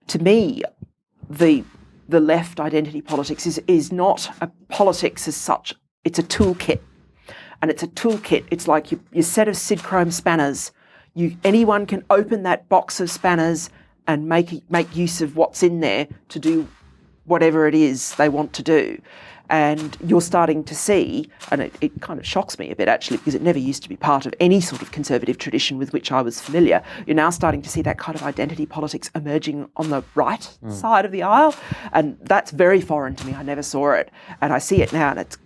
to me, the left identity politics is not a politics as such. It's a toolkit. And it's a toolkit. It's like your set of Sid Chrome spanners. Anyone can open that box of spanners and make use of what's in there to do whatever it is they want to do. And you're starting to see, and it kind of shocks me a bit actually, because it never used to be part of any sort of conservative tradition with which I was familiar. You're now starting to see that kind of identity politics emerging on the right side of the aisle. And that's very foreign to me. I never saw it. And I see it now, and it's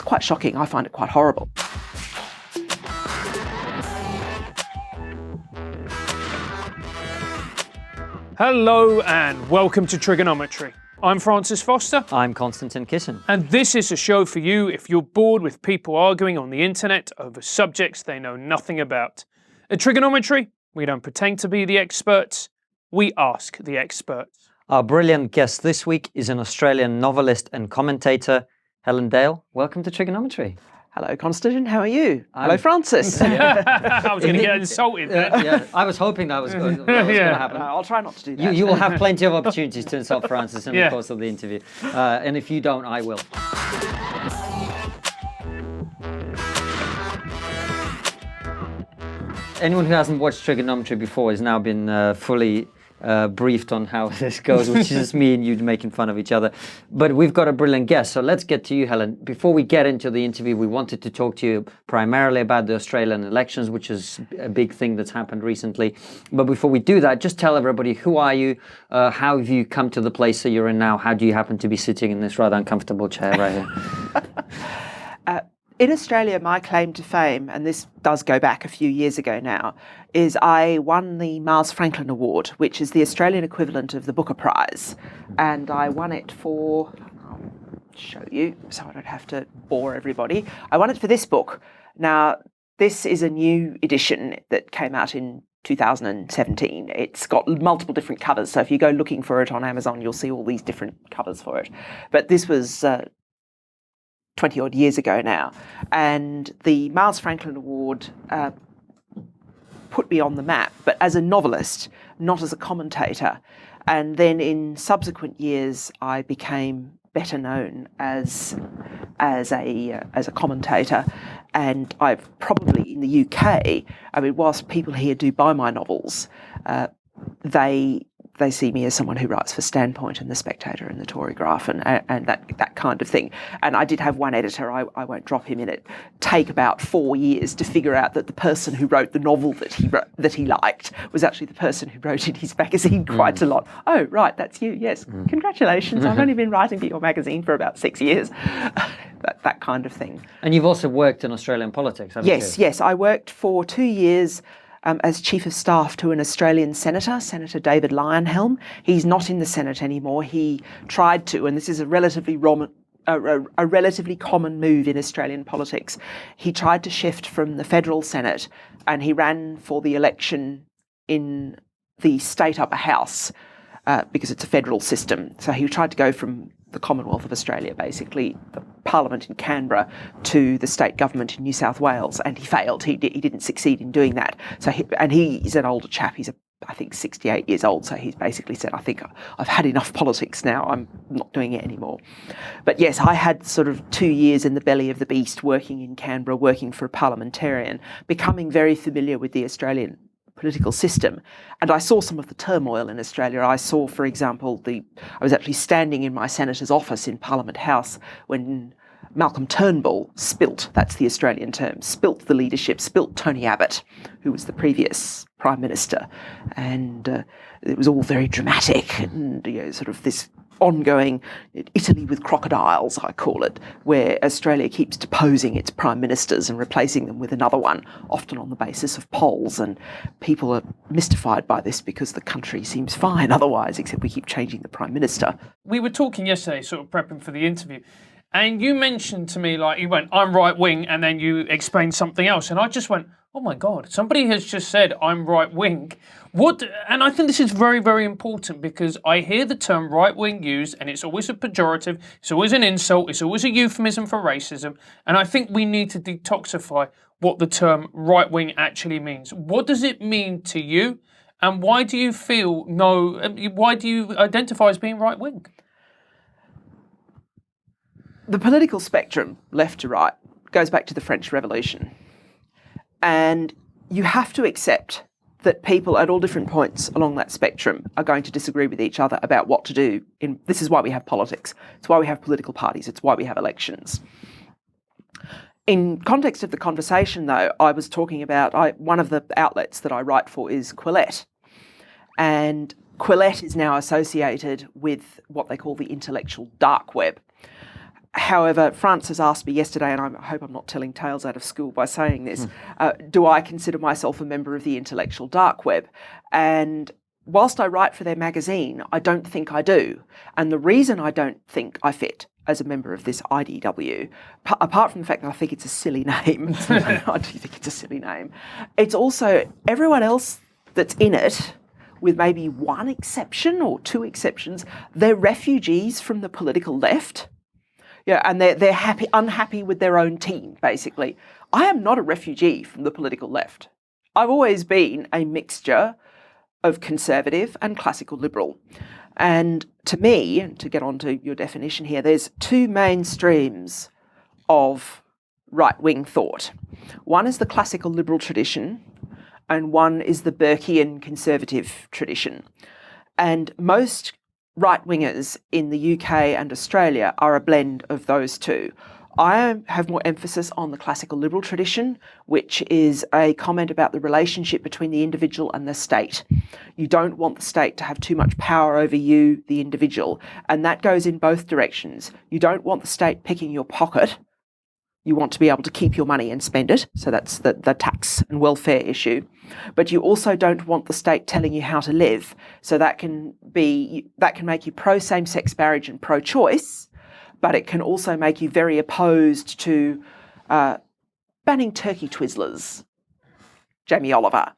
quite shocking. I find it quite horrible. Hello and welcome to TRIGGERnometry. I'm Francis Foster. I'm Konstantin Kisin. And this is a show for you if you're bored with people arguing on the internet over subjects they know nothing about. At TRIGGERnometry, we don't pretend to be the experts, we ask the experts. Our brilliant guest this week is an Australian novelist and commentator, Helen Dale. Welcome to TRIGGERnometry. Hello, Konstantin. How are you? Hello, Francis. I was going to get insulted there. Yeah, I was hoping that was going to happen. No, I'll try not to do that. You will have plenty of opportunities to insult Francis in the course of the interview. And if you don't, I will. Anyone who hasn't watched TRIGGERnometry before has now been fully briefed on how this goes, which is just me and you making fun of each other. But we've got a brilliant guest, so let's get to you, Helen. Before we get into the interview, we wanted to talk to you primarily about the Australian elections, which is a big thing that's happened recently. But before we do that, just tell everybody, who are you? How have you come to the place that you're in now? How do you happen to be sitting in this rather uncomfortable chair right here? In Australia, my claim to fame, and this does go back a few years ago now, is I won the Miles Franklin Award, which is the Australian equivalent of the Booker Prize. And I won it for, I'll show you so I don't have to bore everybody. I won it for this book. Now, this is a new edition that came out in 2017. It's got multiple different covers. So if you go looking for it on Amazon, you'll see all these different covers for it. But this was 20 odd years ago now, and the Miles Franklin Award put me on the map, but as a novelist, not as a commentator. And then in subsequent years, I became better known as a commentator. And I've probably in the UK, I mean, whilst people here do buy my novels, they see me as someone who writes for Standpoint and The Spectator and The Tory Graph and that kind of thing. And I did have one editor, I won't drop him in it, take about 4 years to figure out that the person who wrote the novel that he liked was actually the person who wrote in his magazine quite a lot. Oh, right, that's you, yes. Congratulations, I've only been writing for your magazine for about 6 years. that kind of thing. And you've also worked in Australian politics, haven't you? Yes. I worked for 2 years as Chief of Staff to an Australian Senator, Senator David Leyonhjelm. He's not in the Senate anymore. He tried to, and this is a relatively common move in Australian politics. He tried to shift from the federal Senate and he ran for the election in the state upper house because it's a federal system. So he tried to go from the Commonwealth of Australia, basically, the Parliament in Canberra, to the state government in New South Wales, and he failed. He didn't succeed in doing that. So he's an older chap. He's I think 68 years old. So he's basically said, I think I've had enough politics now. I'm not doing it anymore. But yes, I had sort of 2 years in the belly of the beast, working in Canberra, working for a parliamentarian, becoming very familiar with the Australian political system. And I saw some of the turmoil in Australia. I saw, for example, I was actually standing in my senator's office in Parliament House when Malcolm Turnbull spilt, that's the Australian term, spilt the leadership, spilt Tony Abbott, who was the previous Prime Minister. And it was all very dramatic and sort of this ongoing Italy with crocodiles, I call it, where Australia keeps deposing its prime ministers and replacing them with another one, often on the basis of polls. And people are mystified by this because the country seems fine otherwise, except we keep changing the prime minister. We were talking yesterday, sort of prepping for the interview, and you mentioned to me, like, you went, I'm right wing, and then you explained something else. And I just went, oh my God, somebody has just said I'm right wing. And I think this is very, very important because I hear the term right wing used and it's always a pejorative, it's always an insult, it's always a euphemism for racism. And I think we need to detoxify what the term right wing actually means. What does it mean to you? And why do you feel why do you identify as being right wing? The political spectrum, left to right, goes back to the French Revolution. And you have to accept that people at all different points along that spectrum are going to disagree with each other about what to do. This is why we have politics. It's why we have political parties. It's why we have elections. In context of the conversation, though, I was talking about one of the outlets that I write for is Quillette. And Quillette is now associated with what they call the intellectual dark web. However, Francis asked me yesterday, and I hope I'm not telling tales out of school by saying this, do I consider myself a member of the intellectual dark web? And whilst I write for their magazine, I don't think I do. And the reason I don't think I fit as a member of this IDW, apart from the fact that I think it's a silly name, I do think it's a silly name, it's also everyone else that's in it, with maybe one exception or two exceptions, they're refugees from the political left. Yeah, and they're unhappy with their own team, basically. I am not a refugee from the political left. I've always been a mixture of conservative and classical liberal. And to me, and to get on to your definition here, there's two main streams of right-wing thought. One is the classical liberal tradition, and one is the Burkean conservative tradition. And most right-wingers in the UK and Australia are a blend of those two. I have more emphasis on the classical liberal tradition, which is a comment about the relationship between the individual and the state. You don't want the state to have too much power over you, the individual, and that goes in both directions. You don't want the state picking your pocket. You want to be able to keep your money and spend it, so that's the tax and welfare issue. But you also don't want the state telling you how to live, so that can make you pro same-sex marriage and pro-choice, but it can also make you very opposed to banning turkey Twizzlers, Jamie Oliver,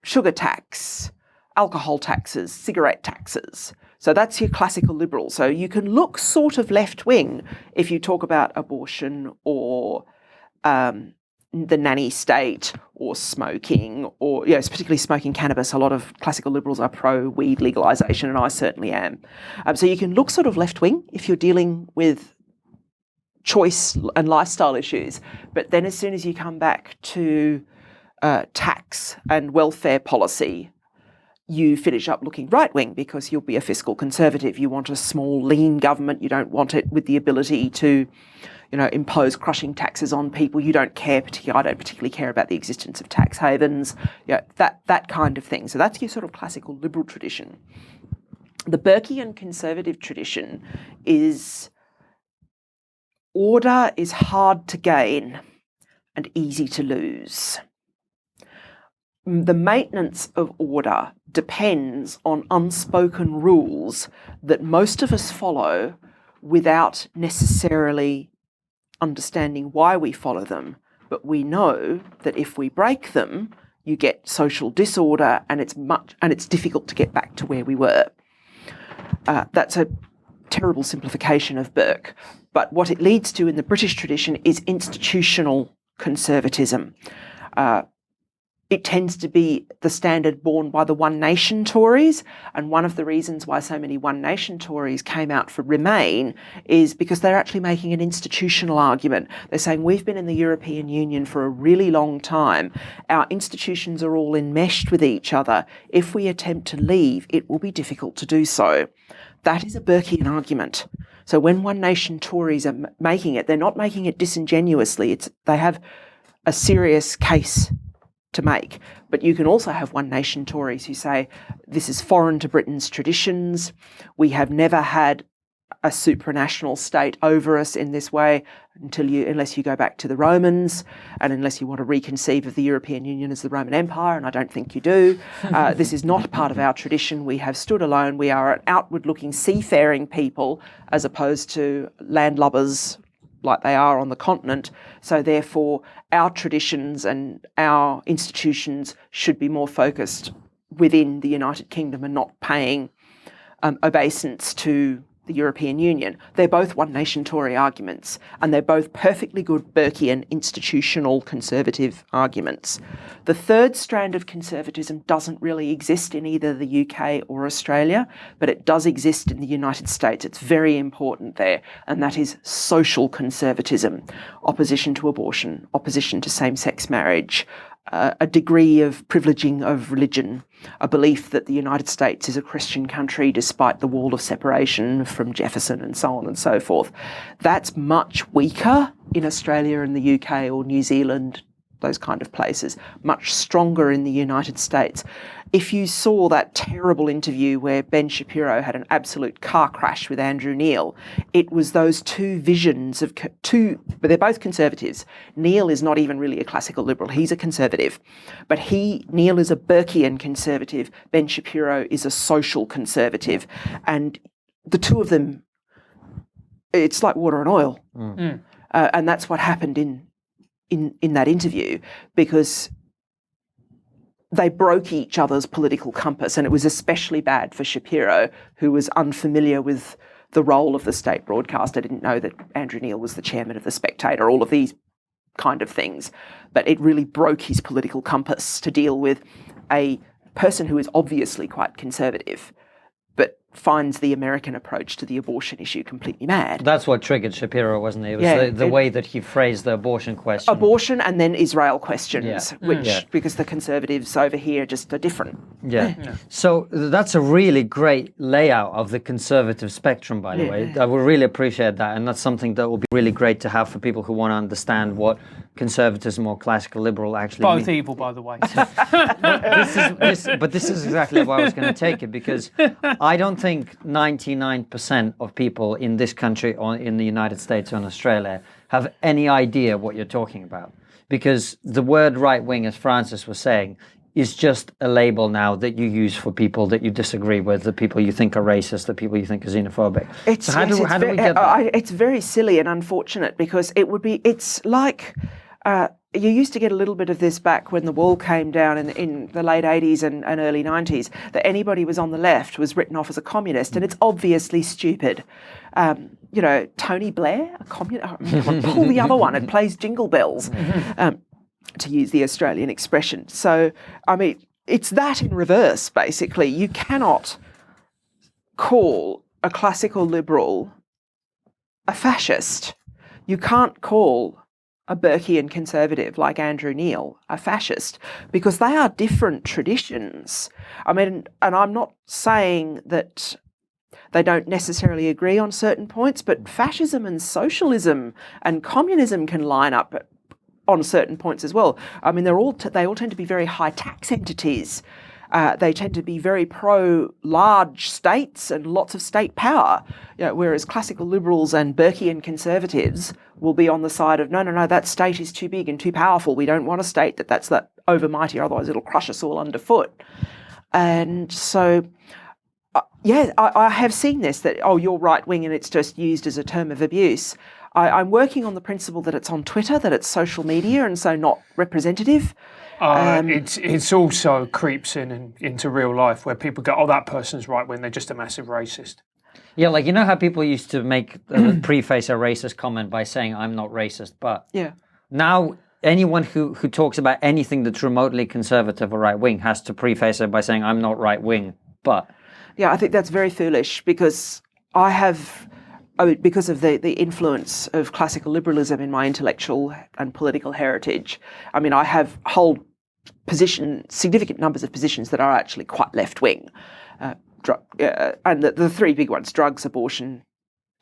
sugar tax, alcohol taxes, cigarette taxes. So that's your classical liberal. So you can look sort of left-wing if you talk about abortion or the nanny state or smoking or, particularly smoking cannabis. A lot of classical liberals are pro-weed legalisation, and I certainly am. So you can look sort of left-wing if you're dealing with choice and lifestyle issues. But then as soon as you come back to tax and welfare policy, you finish up looking right-wing because you'll be a fiscal conservative. You want a small, lean government. You don't want it with the ability to, impose crushing taxes on people. You don't care I don't particularly care about the existence of tax havens, that kind of thing. So that's your sort of classical liberal tradition. The Burkean conservative tradition is order is hard to gain and easy to lose. The maintenance of order depends on unspoken rules that most of us follow without necessarily understanding why we follow them. But we know that if we break them, you get social disorder, and it's difficult to get back to where we were. That's a terrible simplification of Burke. But what it leads to in the British tradition is institutional conservatism. It tends to be the standard borne by the One Nation Tories, and one of the reasons why so many One Nation Tories came out for Remain is because they're actually making an institutional argument. They're saying we've been in the European Union for a really long time. Our institutions are all enmeshed with each other. If we attempt to leave, it will be difficult to do so. That is a Burkean argument. So when One Nation Tories are making it, they're not making it disingenuously. They have a serious case to make. But you can also have One Nation Tories who say this is foreign to Britain's traditions. We have never had a supranational state over us in this way unless you go back to the Romans, and unless you want to reconceive of the European Union as the Roman Empire, and I don't think you do. This is not part of our tradition. We have stood alone. We are an outward-looking seafaring people as opposed to landlubbers like they are on the continent. So therefore, our traditions and our institutions should be more focused within the United Kingdom and not paying obeisance to the European Union. They're both one nation Tory arguments, and they're both perfectly good Burkean institutional conservative arguments. The third strand of conservatism doesn't really exist in either the UK or Australia, but it does exist in the United States. It's very important there, and that is social conservatism, opposition to abortion, opposition to same-sex marriage, a degree of privileging of religion, a belief that the United States is a Christian country despite the wall of separation from Jefferson and so on and so forth. That's much weaker in Australia and the UK or New Zealand, those kind of places, much stronger in the United States. If you saw that terrible interview where Ben Shapiro had an absolute car crash with Andrew Neil, it was those two visions of but they're both conservatives. Neil is not even really a classical liberal. He's a conservative. But Neil is a Burkean conservative. Ben Shapiro is a social conservative. And the two of them, it's like water and oil. And that's what happened in that interview, because they broke each other's political compass, and it was especially bad for Shapiro, who was unfamiliar with the role of the state broadcaster, didn't know that Andrew Neil was the chairman of The Spectator, all of these kind of things. But it really broke his political compass to deal with a person who is obviously quite conservative, but finds the American approach to the abortion issue completely mad. That's what triggered Shapiro, wasn't it? It was the way that he phrased the abortion question. Abortion and then Israel questions, because the conservatives over here just are different. So that's a really great layout of the conservative spectrum, by the way. I would really appreciate that, and that's something that will be really great to have for people who want to understand what conservatism or classical liberal actually Both mean. evil, by the way. But this is exactly where I was going to take it, because I don't think 99% of people in this country or in the United States or in Australia have any idea what you're talking about. Because the word right wing, as Francis was saying, is just a label now that you use for people that you disagree with, the people you think are racist, the people you think are xenophobic. So how do we get that? It's very silly and unfortunate, because it's like you used to get a little bit of this back when the wall came down in the late 80s and early 90s, that anybody who was on the left was written off as a communist, and it's obviously stupid. Tony Blair, a communist, pull the other one, it plays jingle bells, to use the Australian expression. So, I mean, it's that in reverse, basically. You cannot call a classical liberal a fascist. You can't call a Burkean conservative like Andrew Neil a fascist, because they are different traditions. I mean, and I'm not saying that they don't necessarily agree on certain points, but fascism and socialism and communism can line up on certain points as well. I mean, they all tend to be very high tax entities. They tend to be very pro-large states and lots of state power, whereas classical liberals and Burkean conservatives will be on the side of, no, that state is too big and too powerful. We don't want a state that's that overmighty, otherwise it'll crush us all underfoot. And so, I have seen this, that, you're right-wing and it's just used as a term of abuse. I'm working on the principle that it's on Twitter, that it's social media, and so not representative. It's also creeps into real life, where people go, that person's right when they're just a massive racist. Yeah, like, you know how people used to make preface a racist comment by saying, I'm not racist, but now anyone who talks about anything that's remotely conservative or right-wing has to preface it by saying, I'm not right-wing, but... Yeah, I think that's very foolish, because because of the influence of classical liberalism in my intellectual and political heritage, I mean, I hold significant numbers of positions that are actually quite left-wing. And the three big ones: drugs, abortion,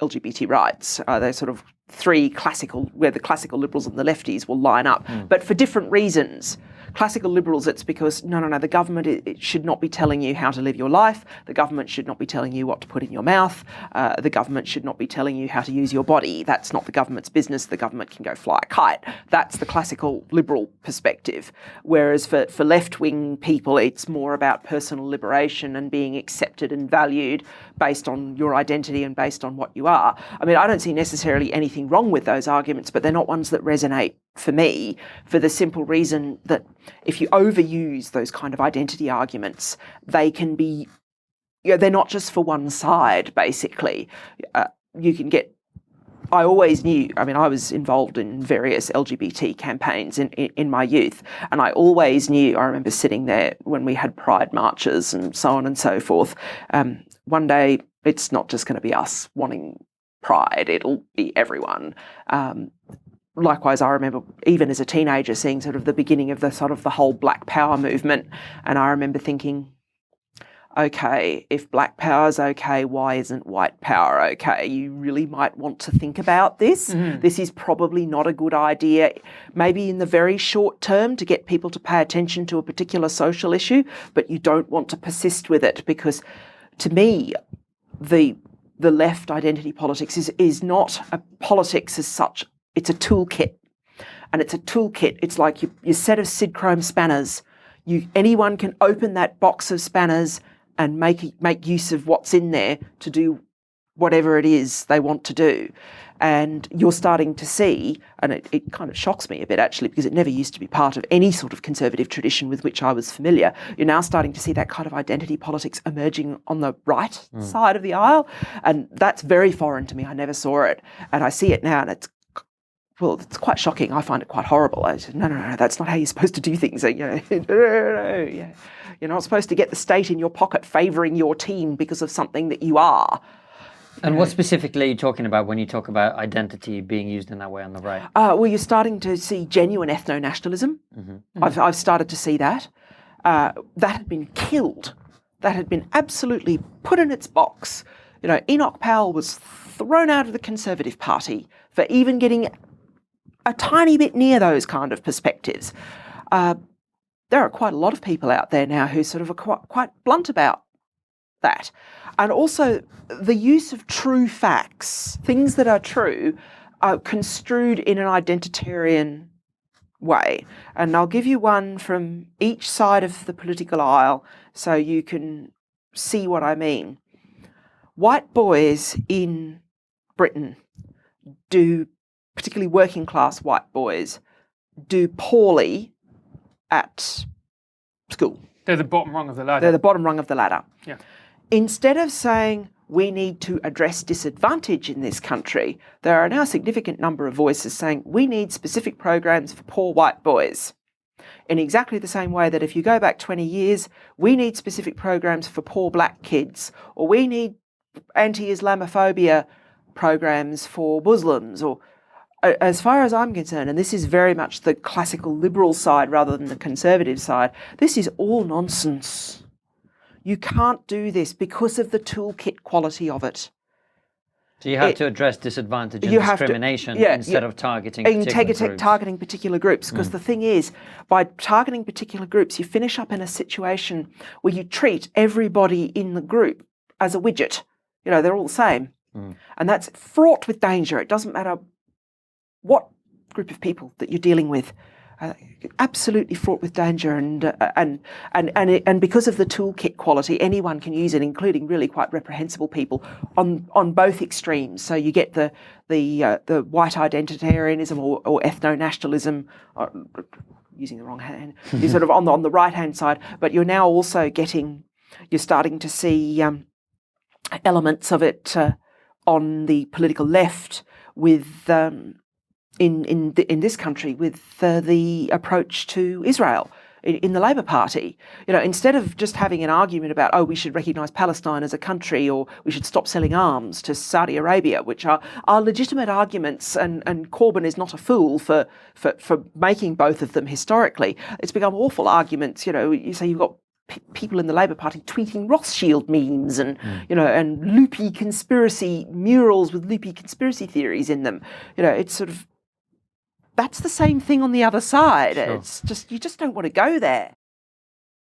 LGBT rights. They're sort of three where the classical liberals and the lefties will line up, but for different reasons. Classical liberals, it's because, no, the government it should not be telling you how to live your life. The government should not be telling you what to put in your mouth. The government should not be telling you how to use your body. That's not the government's business. The government can go fly a kite. That's the classical liberal perspective. Whereas for left-wing people, it's more about personal liberation and being accepted and valued based on your identity and based on what you are. I mean, I don't see necessarily anything wrong with those arguments, but they're not ones that resonate for me, for the simple reason that if you overuse those kind of identity arguments, they can be they're not just for one side, basically. You can get... I always knew, I mean, I was involved in various LGBT campaigns in my youth, and I always knew, I remember sitting there when we had pride marches and so on and so forth, one day it's not just going to be us wanting pride, it'll be everyone. Likewise, I remember even as a teenager seeing sort of the beginning of the whole Black Power movement, and I remember thinking, okay, if Black Power's okay, why isn't white power okay? You really might want to think about this. Mm-hmm. This is probably not a good idea, maybe in the very short term to get people to pay attention to a particular social issue, but you don't want to persist with it, because to me, the left identity politics is not a politics as such. It's a toolkit. And it's a toolkit. It's like your set of Sid Chrome spanners. Anyone can open that box of spanners and make use of what's in there to do whatever it is they want to do. And you're starting to see, and it kind of shocks me a bit actually, because it never used to be part of any sort of conservative tradition with which I was familiar. You're now starting to see that kind of identity politics emerging on the right side of the aisle. And that's very foreign to me. I never saw it. And I see it now, and it's quite shocking. I find it quite horrible. I said, no, that's not how you're supposed to do things. No, yeah. You're not supposed to get the state in your pocket favouring your team because of something that you are. And what specifically are you talking about when you talk about identity being used in that way on the right? Well, you're starting to see genuine ethno-nationalism. Mm-hmm. I've started to see that. That had been killed. That had been absolutely put in its box. Enoch Powell was thrown out of the Conservative Party for even getting a tiny bit near those kind of perspectives. There are quite a lot of people out there now who sort of are quite blunt about that. And also the use of true facts, things that are true, are construed in an identitarian way. And I'll give you one from each side of the political aisle so you can see what I mean. White boys in Britain particularly working class white boys, do poorly at school. They're the bottom rung of the ladder. They're the bottom rung of the ladder. Yeah. Instead of saying we need to address disadvantage in this country, there are now a significant number of voices saying we need specific programs for poor white boys. In exactly the same way that if you go back 20 years, we need specific programs for poor black kids, or we need anti-Islamophobia programs for Muslims, or as far as I'm concerned, and this is very much the classical liberal side rather than the conservative side, this is all nonsense. You can't do this because of the toolkit quality of it. So you have to address disadvantage and discrimination instead of targeting particular groups. Because the thing is, by targeting particular groups, you finish up in a situation where you treat everybody in the group as a widget. They're all the same. And that's fraught with danger. It doesn't matter what group of people that you're dealing with, absolutely fraught with danger, and because of the toolkit quality, anyone can use it, including really quite reprehensible people on both extremes. So you get the white identitarianism or ethno-nationalism, using the wrong hand. You're sort of on the right hand side, but you're now also you're starting to see elements of it on the political left with. In this country with the approach to Israel in the Labour Party. Instead of just having an argument about, we should recognise Palestine as a country, or we should stop selling arms to Saudi Arabia, which are legitimate arguments, and Corbyn is not a fool for making both of them historically. It's become awful arguments. You say you've got people in the Labour Party tweeting Rothschild memes and and loopy conspiracy murals with loopy conspiracy theories in them. It's sort of, that's the same thing on the other side. Sure. It's just, you just don't want to go there.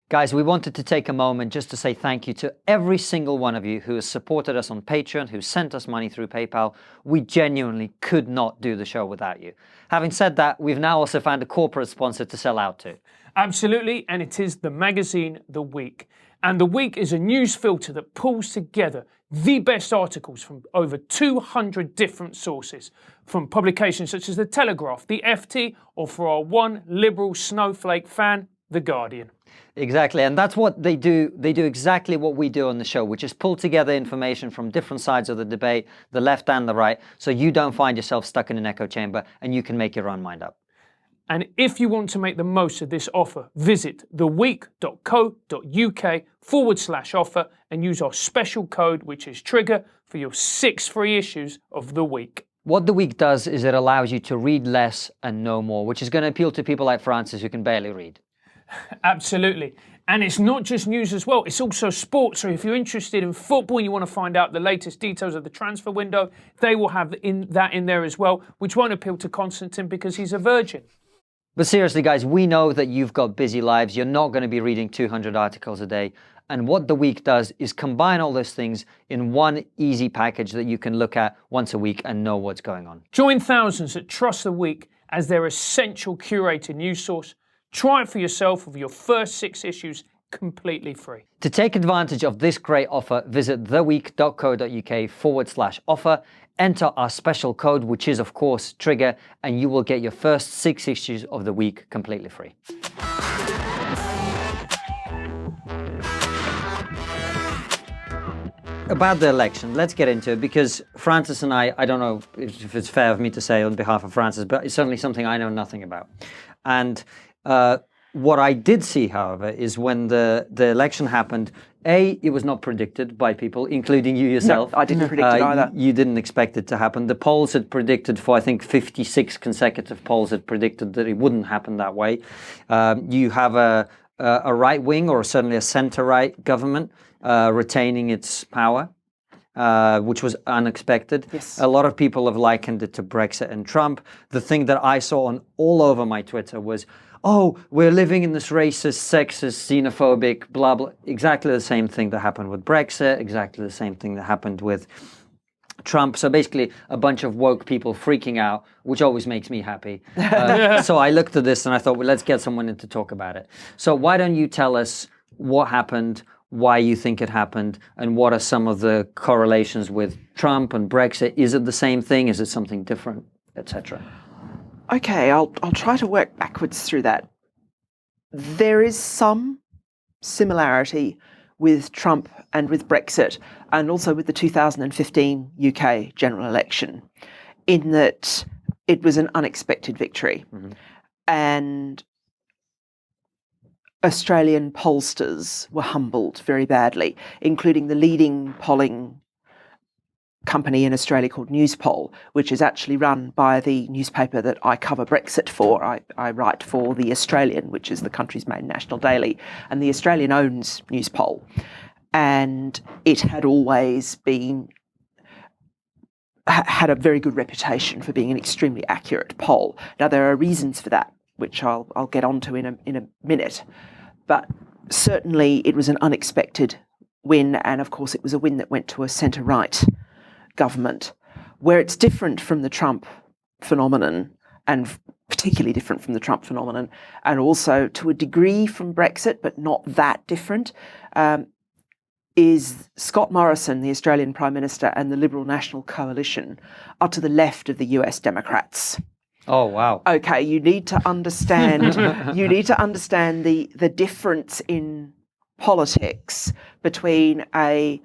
Guys, we wanted to take a moment just to say thank you to every single one of you who has supported us on Patreon, who sent us money through PayPal. We genuinely could not do the show without you. Having said that, we've now also found a corporate sponsor to sell out to. Absolutely, and it is the magazine The Week. And The Week is a news filter that pulls together the best articles from over 200 different sources, from publications such as The Telegraph, The FT, or for our one liberal snowflake fan, The Guardian. Exactly, and that's what they do. They do exactly what we do on the show, which is pull together information from different sides of the debate, the left and the right, so you don't find yourself stuck in an echo chamber and you can make your own mind up. And if you want to make the most of this offer, visit theweek.co.uk/offer and use our special code, which is TRIGGER, for your 6 free issues of The Week. What The Week does is it allows you to read less and know more, which is going to appeal to people like Francis who can barely read. Absolutely. And it's not just news as well, it's also sports. So if you're interested in football and you want to find out the latest details of the transfer window, they will have that in there as well, which won't appeal to Constantine because he's a virgin. But seriously, guys, we know that you've got busy lives. You're not going to be reading 200 articles a day. And what The Week does is combine all those things in one easy package that you can look at once a week and know what's going on. Join thousands that trust The Week as their essential curated news source. Try it for yourself with your first 6 issues completely free. To take advantage of this great offer, visit theweek.co.uk/offer, enter our special code, which is of course TRIGGER, and you will get your first 6 issues of The Week completely free. About the election, let's get into it, because Francis and I don't know if it's fair of me to say on behalf of Francis, but it's certainly something I know nothing about. And what I did see, however, is when the election happened, it was not predicted by people, including you yourself. No, I didn't predict it either. You didn't expect it to happen. The polls had predicted for, I think, 56 consecutive polls had predicted that it wouldn't happen that way. You have a right-wing, or certainly a centre-right government retaining its power, which was unexpected. Yes. A lot of people have likened it to Brexit and Trump. The thing that I saw on all over my Twitter was, oh, we're living in this racist, sexist, xenophobic, blah, blah. Exactly the same thing that happened with Brexit, exactly the same thing that happened with Trump. So basically a bunch of woke people freaking out, which always makes me happy. So I looked at this and I thought, well, let's get someone in to talk about it. So why don't you tell us what happened, why you think it happened, and what are some of the correlations with Trump and Brexit? Is it the same thing? Is it something different, etc.? Okay, I'll try to work backwards through that. There is some similarity with Trump and with Brexit, and also with the 2015 UK general election, in that it was an unexpected victory. Mm-hmm. And Australian pollsters were humbled very badly, including the leading polling company in Australia called Newspoll, which is actually run by the newspaper that I cover Brexit for. I write for The Australian, which is the country's main national daily, and The Australian owns Newspoll. And it had always had a very good reputation for being an extremely accurate poll. Now, there are reasons for that, which I'll get onto in a minute. But certainly it was an unexpected win, and of course it was a win that went to a centre-right government. Where it's different from the Trump phenomenon, and particularly different from the Trump phenomenon, and also to a degree from Brexit, but not that different, is Scott Morrison, the Australian Prime Minister, and the Liberal National Coalition are to the left of the US Democrats. Oh, wow. Okay, you need to understand the difference in politics between a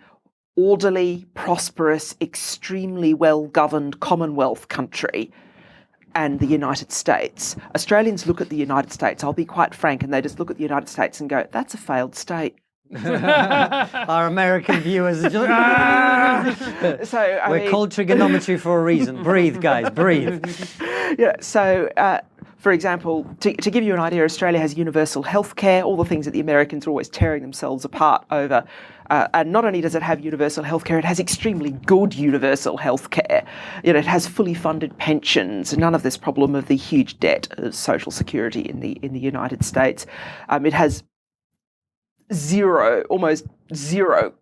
orderly, prosperous, extremely well-governed Commonwealth country and the United States. Australians look at the United States, I'll be quite frank, and they just look at the United States and go, that's a failed state. Our American viewers are just, ah! We're called TRIGGERnometry for a reason. Breathe, guys, breathe. Yeah, so for example, to give you an idea, Australia has universal health care, all the things that the Americans are always tearing themselves apart over. And not only does it have universal health care, it has extremely good universal health care. It has fully funded pensions, none of this problem of the huge debt of Social Security in the United States. It has almost zero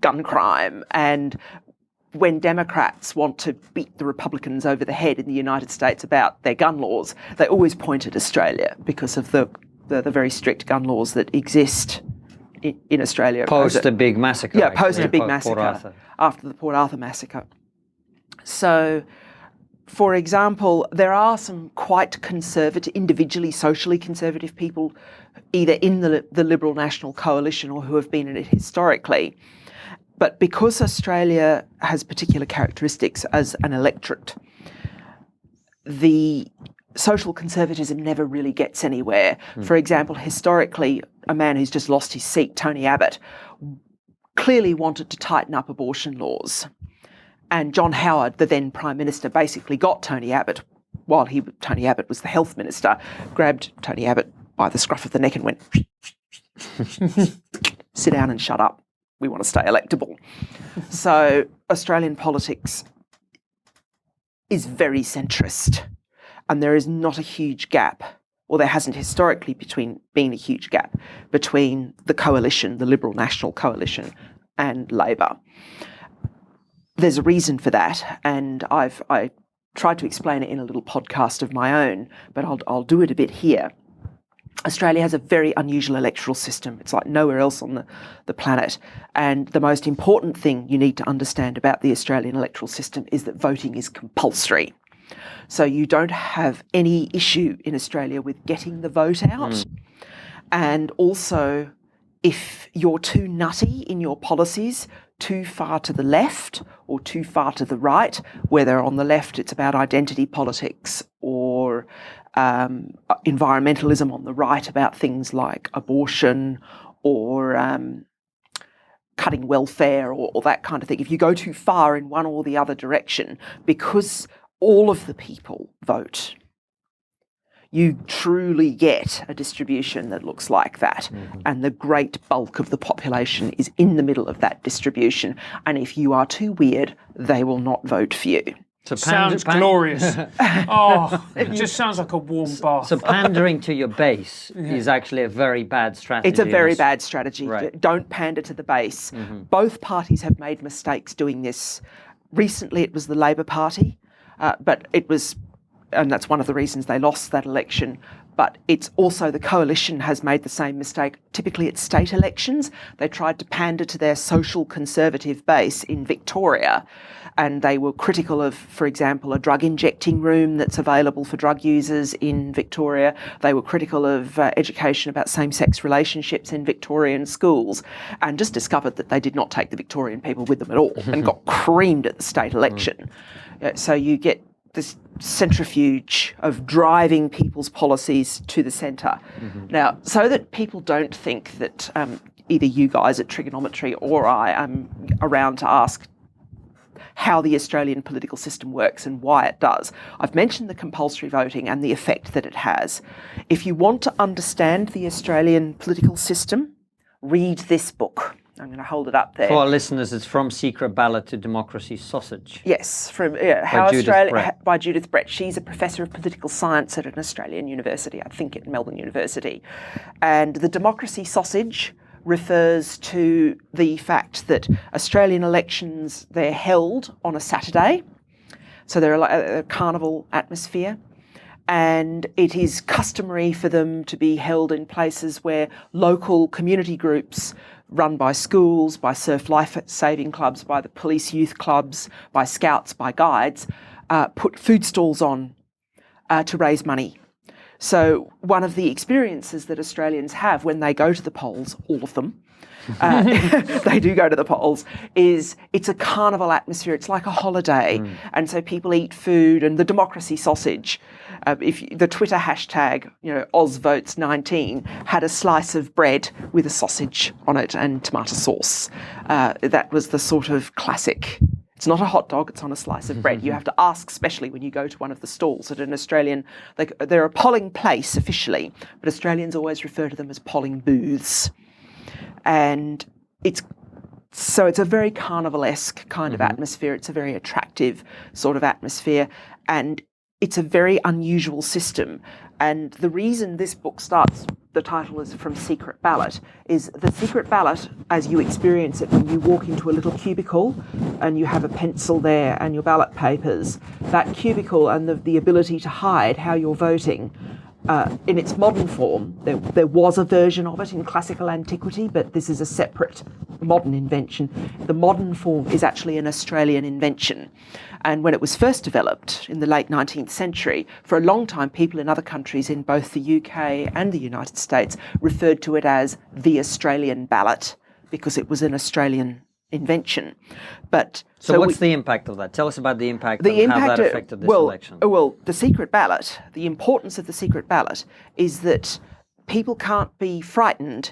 gun crime, and when Democrats want to beat the Republicans over the head in the United States about their gun laws, they always point at Australia because of the very strict gun laws that exist in Australia. Post a big massacre. Yeah, post a big massacre after the Port Arthur massacre. So for example, there are some quite conservative, individually, socially conservative people, either in the Liberal National Coalition or who have been in it historically. But because Australia has particular characteristics as an electorate, the social conservatism never really gets anywhere. For example, historically, a man who's just lost his seat, Tony Abbott, clearly wanted to tighten up abortion laws. And John Howard, the then Prime Minister, basically got Tony Abbott, while Tony Abbott was the Health Minister, grabbed Tony Abbott by the scruff of the neck and went, sit down and shut up. We want to stay electable. So Australian politics is very centrist, and there is not a huge gap, or there hasn't historically been a huge gap between the coalition, the Liberal National Coalition, and Labor. There's a reason for that, and I tried to explain it in a little podcast of my own, but I'll do it a bit here. Australia has a very unusual electoral system. It's like nowhere else on the planet. And the most important thing you need to understand about the Australian electoral system is that voting is compulsory. So you don't have any issue in Australia with getting the vote out. And also, if you're too nutty in your policies, too far to the left or too far to the right, whether on the left it's about identity politics or environmentalism, on the right about things like abortion or cutting welfare or that kind of thing. If you go too far in one or the other direction, because all of the people vote, you truly get a distribution that looks like that. And the great bulk of the population is in the middle of that distribution. And if you are too weird, they will not vote for you. So sounds glorious. Oh, it just sounds like a warm bath. So pandering to your base is actually a very bad strategy. It's a very bad strategy. Right. Don't pander to the base. Both parties have made mistakes doing this. Recently it was the Labor Party, but it was, and that's one of the reasons they lost that election, but it's also the coalition has made the same mistake. Typically at state elections, they tried to pander to their social conservative base in Victoria, and they were critical of, for example, a drug injecting room that's available for drug users in Victoria. They were critical of education about same-sex relationships in Victorian schools, and just discovered that they did not take the Victorian people with them at all and got creamed at the state election. So you get this centrifuge of driving people's policies to the centre. Now, so that people don't think that either you guys at TRIGGERnometry or I am around to ask how the Australian political system works and why it does. I've mentioned the compulsory voting and the effect that it has. If you want to understand the Australian political system, read this book. I'm going to hold it up there. For our listeners, it's From Secret Ballot to Democracy Sausage. Yes, by Judith Brett. She's a professor of political science at an Australian university, I think at Melbourne University. And the democracy sausage refers to the fact that Australian elections, they're held on a Saturday. So they're a carnival atmosphere. And it is customary for them to be held in places where local community groups run by schools, by surf life saving clubs, by the police youth clubs, by scouts, by guides, put food stalls on to raise money. So one of the experiences that Australians have when they go to the polls, all of them, they do go to the polls, is it's a carnival atmosphere. It's like a holiday. And so people eat food, and the democracy sausage, the Twitter hashtag, #OzVotes19 had a slice of bread with a sausage on it and tomato sauce. That was the sort of classic. It's not a hot dog, it's on a slice of bread. You have to ask, especially when you go to one of the stalls at an Australian, they're a polling place officially, but Australians always refer to them as polling booths. And it's a very carnivalesque kind of atmosphere. It's a very attractive sort of atmosphere, and it's a very unusual system. And the reason this book starts, the title is From Secret Ballot, is the secret ballot, as you experience it when you walk into a little cubicle and you have a pencil there and your ballot papers, that cubicle and the ability to hide how you're voting in its modern form, there was a version of it in classical antiquity, but this is a separate modern invention. The modern form is actually an Australian invention. And when it was first developed in the late 19th century, for a long time, people in other countries in both the UK and the United States referred to it as the Australian ballot because it was an Australian invention. But So what's the impact of that? Tell us about the impact and how that affected this election. Well, the secret ballot, the importance of the secret ballot is that people can't be frightened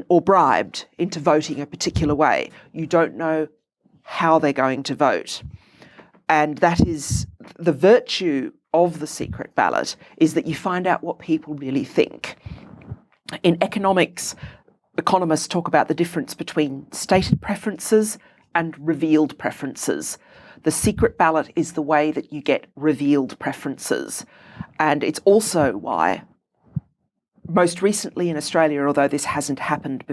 or bribed into voting a particular way. You don't know how they're going to vote. And that is the virtue of the secret ballot, is that you find out what people really think. In economics, economists talk about the difference between stated preferences and revealed preferences. The secret ballot is the way that you get revealed preferences. And it's also why, most recently in Australia, although this hasn't happened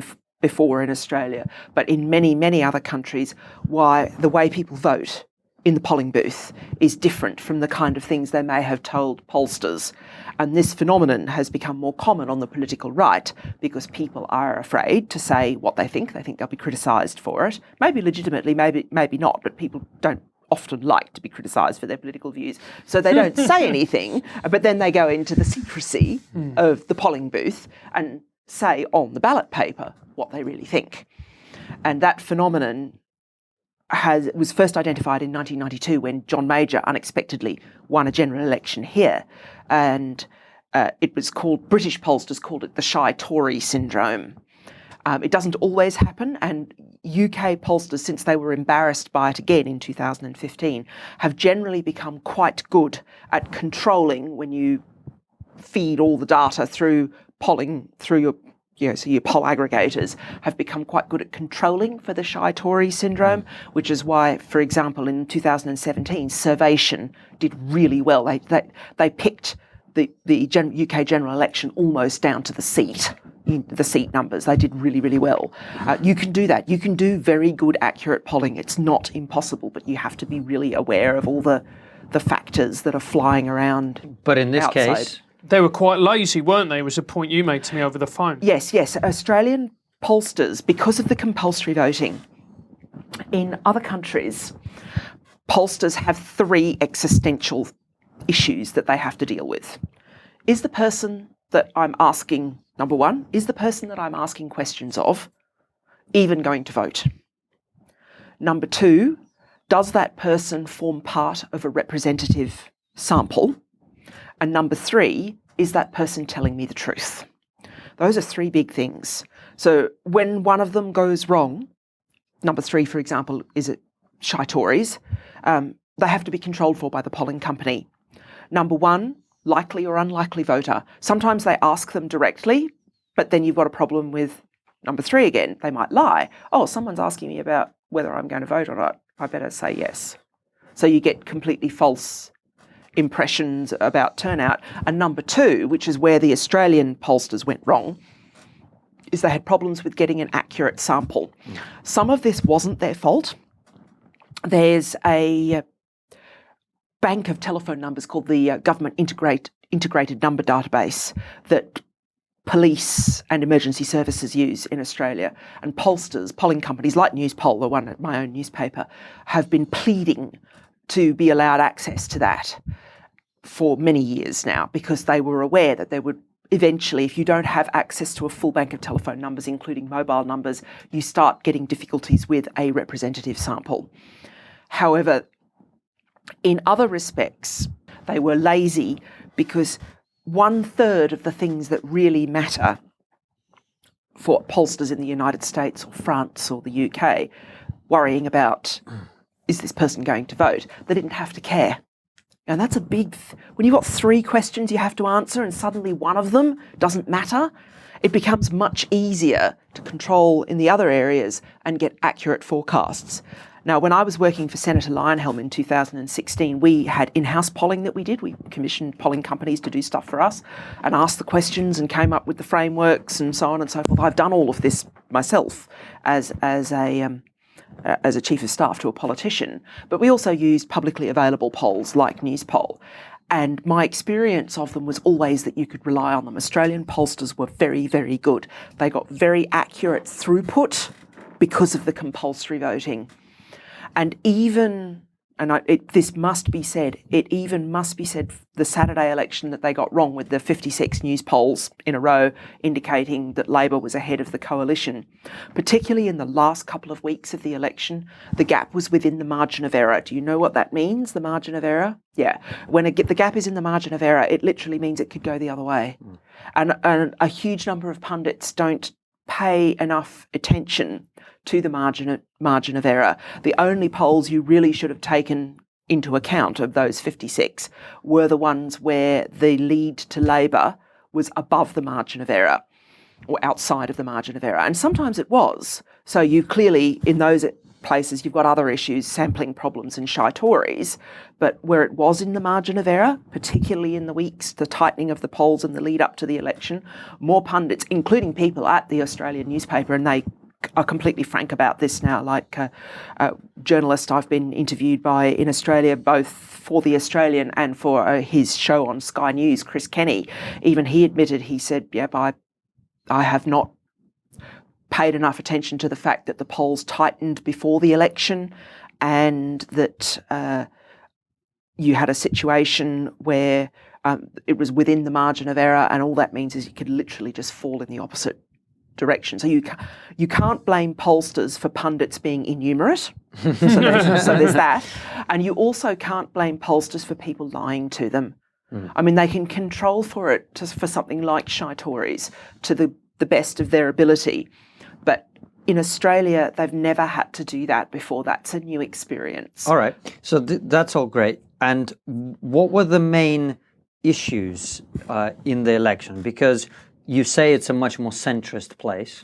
before in Australia, but in many, many other countries, why the way people vote in the polling booth is different from the kind of things they may have told pollsters. And this phenomenon has become more common on the political right because people are afraid to say what they think. They think they'll be criticised for it. Maybe legitimately, maybe not, but people don't often like to be criticised for their political views. So they don't say anything, but then they go into the secrecy of the polling booth and say on the ballot paper what they really think. And that phenomenon was first identified in 1992 when John Major unexpectedly won a general election here. And it was called, British pollsters called it the shy Tory syndrome. It doesn't always happen, and UK pollsters, since they were embarrassed by it again in 2015, have generally become quite good at controlling when you feed all the data through polling, through so your poll aggregators have become quite good at controlling for the shy Tory syndrome, which is why, for example, in 2017, Survation did really well. They picked the UK general election almost down to the seat numbers. They did really, really well. You can do that. You can do very good, accurate polling. It's not impossible, but you have to be really aware of all the factors that are flying around. But in this outside. case, they were quite lazy, weren't they? Was a point you made to me over the phone. Yes. Australian pollsters, because of the compulsory voting, in other countries, pollsters have 3 existential issues that they have to deal with. Is the person that I'm asking, number one, is the person that I'm asking questions of even going to vote? Number 2, does that person form part of a representative sample? And number 3, is that person telling me the truth? Those are 3 big things. So when one of them goes wrong, number 3, for example, is it shy Tories, they have to be controlled for by the polling company. Number 1, likely or unlikely voter. Sometimes they ask them directly, but then you've got a problem with number 3 again. They might lie. Oh, someone's asking me about whether I'm going to vote or not. I better say yes. So you get completely false impressions about turnout. And number 2, which is where the Australian pollsters went wrong, is they had problems with getting an accurate sample. Some of this wasn't their fault. There's a bank of telephone numbers called the Government Integrated Number Database that police and emergency services use in Australia. And pollsters, polling companies like Newspoll, the one at my own newspaper, have been pleading to be allowed access to that for many years now, because they were aware that there would eventually, if you don't have access to a full bank of telephone numbers, including mobile numbers, you start getting difficulties with a representative sample. However, in other respects, they were lazy because 1/3 of the things that really matter for pollsters in the United States or France or the UK, worrying about, is this person going to vote? They didn't have to care. And that's a big... when you've got 3 questions you have to answer and suddenly one of them doesn't matter, it becomes much easier to control in the other areas and get accurate forecasts. Now, when I was working for Senator Lionhelm in 2016, we had in-house polling that we did. We commissioned polling companies to do stuff for us and asked the questions and came up with the frameworks and so on and so forth. I've done all of this myself as a chief of staff to a politician, but we also used publicly available polls like Newspoll. And my experience of them was always that you could rely on them. Australian pollsters were very, very good. They got very accurate throughput because of the compulsory voting. And even, this must be said, it even must be said the Saturday election that they got wrong with the 56 news polls in a row indicating that Labor was ahead of the coalition. Particularly in the last couple of weeks of the election, the gap was within the margin of error. Do you know what that means, the margin of error? Yeah. When the gap is in the margin of error, it literally means it could go the other way. And a huge number of pundits don't pay enough attention to the margin of error. The only polls you really should have taken into account of those 56 were the ones where the lead to Labor was above the margin of error or outside of the margin of error. And sometimes it was. So you clearly, in those places, you've got other issues, sampling problems and shy Tories. But where it was in the margin of error, particularly in the weeks, the tightening of the polls and the lead up to the election, more pundits, including people at the Australian newspaper, and they are completely frank about this now, like a journalist I've been interviewed by in Australia, both for The Australian and for his show on Sky News, Chris Kenny. Even he admitted, he said, yep, I have not paid enough attention to the fact that the polls tightened before the election and that you had a situation where it was within the margin of error, and all that means is you could literally just fall in the opposite direction. So you can't blame pollsters for pundits being innumerate. So there's that. And you also can't blame pollsters for people lying to them. I mean, they can control for it for something like shy Tories to the best of their ability. But in Australia, they've never had to do that before. That's a new experience. All right. So that's all great. And what were the main issues in the election? Because you say it's a much more centrist place.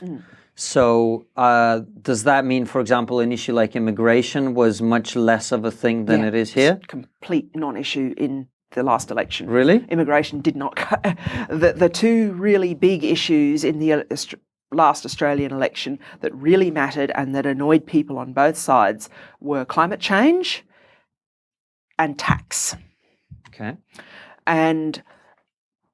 So does that mean, for example, an issue like immigration was much less of a thing than it is here? It's a complete non-issue in the last election. Really? Immigration did not. The two really big issues in the last Australian election that really mattered and that annoyed people on both sides were climate change and tax. Okay. And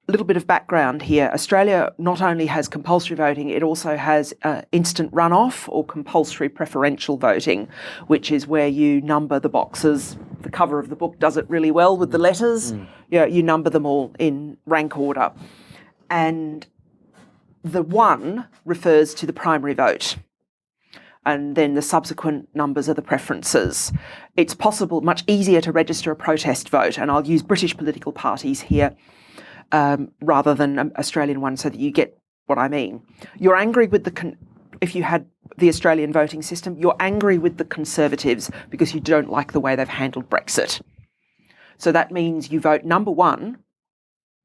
a little bit of background here. Australia not only has compulsory voting, it also has instant runoff or compulsory preferential voting, which is where you number the boxes. The cover of the book does it really well with the letters. You number them all in rank order. And the 1 refers to the primary vote. And then the subsequent numbers are the preferences. It's possible, much easier to register a protest vote, and I'll use British political parties here rather than an Australian one so that you get what I mean. You're angry with if you had the Australian voting system, you're angry with the Conservatives because you don't like the way they've handled Brexit. So that means you vote number 1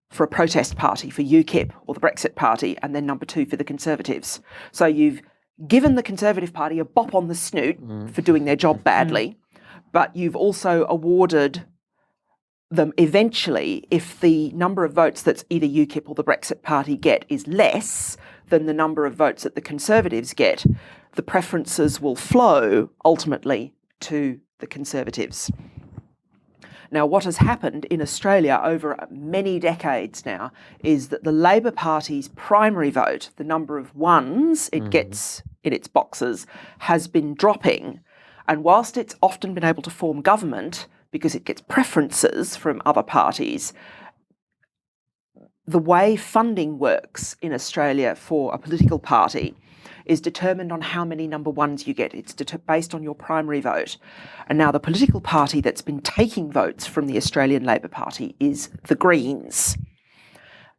for a protest party, for UKIP or the Brexit Party, and then number 2 for the Conservatives. So you've given the Conservative Party a bop on the snoot for doing their job badly, but you've also awarded them eventually, if the number of votes that either UKIP or the Brexit Party get is less than the number of votes that the Conservatives get, the preferences will flow ultimately to the Conservatives. Now, what has happened in Australia over many decades now is that the Labor Party's primary vote, the number of ones it gets in its boxes, has been dropping. And whilst it's often been able to form government, because it gets preferences from other parties, the way funding works in Australia for a political party is determined on how many number 1s you get. It's based on your primary vote. And now the political party that's been taking votes from the Australian Labor Party is the Greens.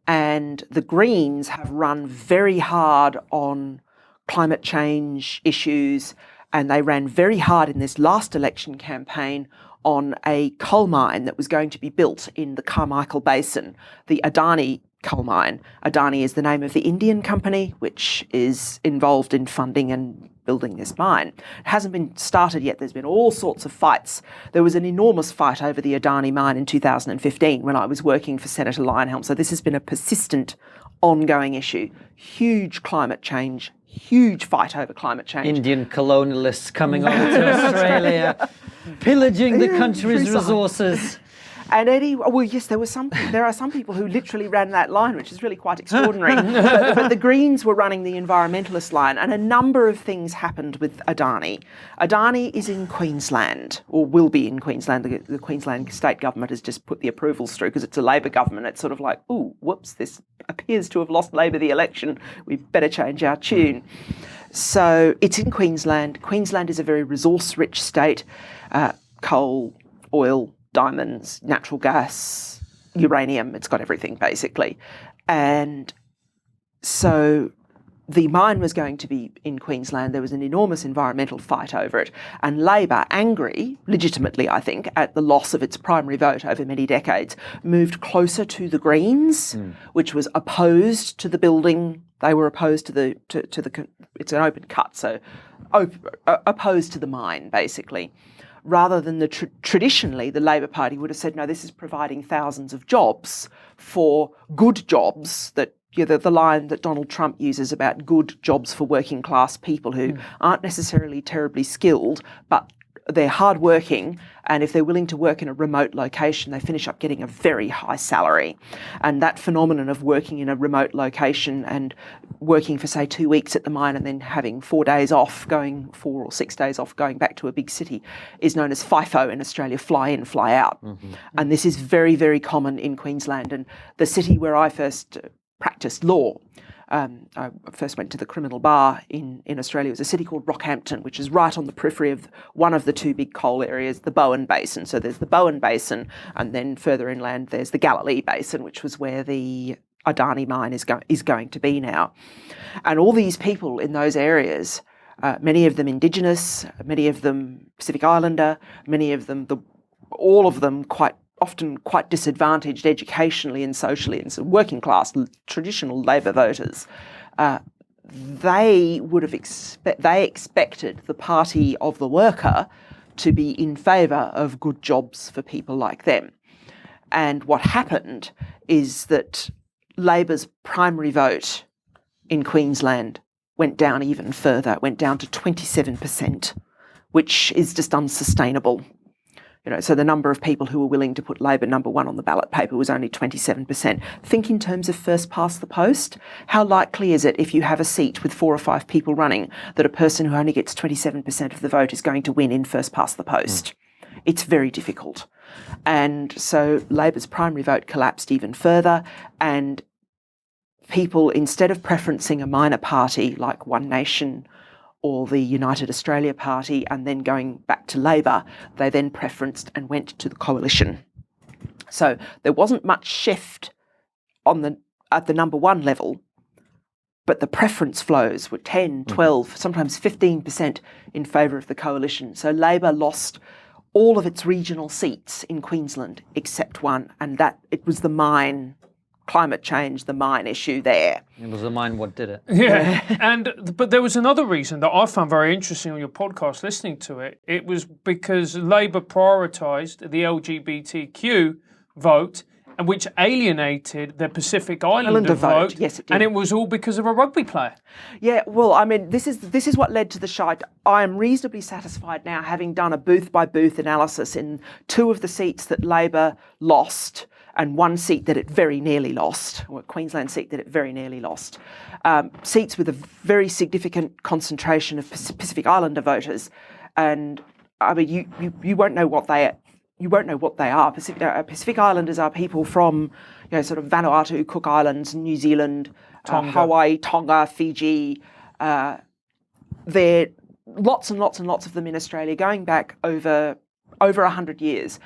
And the Greens have run very hard on climate change issues, and they ran very hard in this last election campaign on a coal mine that was going to be built in the Carmichael Basin, the Adani coal mine. Adani is the name of the Indian company which is involved in funding and building this mine. It hasn't been started yet. There's been all sorts of fights. There was an enormous fight over the Adani mine in 2015 when I was working for Senator Lionhelm. So this has been a persistent, ongoing issue. Huge climate change, huge fight over climate change. Indian colonialists coming over to Australia, pillaging the country's resources. And Eddie, well, yes, there are some people who literally ran that line, which is really quite extraordinary. but the Greens were running the environmentalist line, and a number of things happened with Adani. Adani is in Queensland, or will be in Queensland. The Queensland state government has just put the approvals through because it's a Labor government. It's sort of like, ooh, whoops, this appears to have lost Labor the election. We better change our tune. So it's in Queensland. Queensland is a very resource-rich state. Coal, oil, diamonds, natural gas, uranium, it's got everything basically. And so the mine was going to be in Queensland. There was an enormous environmental fight over it. And Labor, angry, legitimately I think, at the loss of its primary vote over many decades, moved closer to the Greens, which was opposed to the building. They were opposed to the it's an open cut, so opposed to the mine basically. Rather than traditionally, the Labor Party would have said, no, this is providing thousands of jobs for good jobs, that the line that Donald Trump uses about good jobs for working class people who aren't necessarily terribly skilled, but they're hardworking, and if they're willing to work in a remote location, they finish up getting a very high salary. And that phenomenon of working in a remote location and working for, say, 2 weeks at the mine and then having 4 days off, 4 or 6 days off, going back to a big city, is known as FIFO in Australia, fly in, fly out. And this is very, very common in Queensland. And the city where I first practiced law, I first went to the criminal bar in Australia. It was a city called Rockhampton, which is right on the periphery of one of the two big coal areas, the Bowen Basin. So there's the Bowen Basin, and then further inland there's the Galilee Basin, which was where the Adani mine is going to be now. And all these people in those areas, many of them Indigenous, many of them Pacific Islander, many of them, all of them often quite disadvantaged educationally and socially, and so working class, traditional Labor voters, they expected the party of the worker to be in favour of good jobs for people like them. And what happened is that Labor's primary vote in Queensland went down even further. It went down to 27%, which is just unsustainable. So the number of people who were willing to put Labor number one on the ballot paper was only 27%. Think in terms of first past the post. How likely is it, if you have a seat with 4 or 5 people running, that a person who only gets 27% of the vote is going to win in first past the post? It's very difficult. And so Labor's primary vote collapsed even further, and people, instead of preferencing a minor party like One Nation or the United Australia Party and then going back to Labor, they then preferenced and went to the coalition. So there wasn't much shift at the number one level, but the preference flows were 10, 12, sometimes 15% in favour of the coalition. So Labor lost all of its regional seats in Queensland except one, and that it was the mine, climate change, the mine issue there. It was the mine what did it. Yeah, but there was another reason that I found very interesting on your podcast listening to it. It was because Labor prioritised the LGBTQ vote, and which alienated the Pacific Islander vote. Yes, it did. And it was all because of a rugby player. Yeah, well, I mean, this is what led to the shite. I am reasonably satisfied now, having done a booth-by-booth analysis in 2 of the seats that Labor lost, and 1 seat that it very nearly lost, or a Queensland seat that it very nearly lost. Seats with a very significant concentration of Pacific Islander voters, and I mean, you won't know what they are. Pacific Islanders are people from, sort of Vanuatu, Cook Islands, New Zealand, Hawaii, Tonga, Fiji. There are lots and lots and lots of them in Australia, going back over 100 years.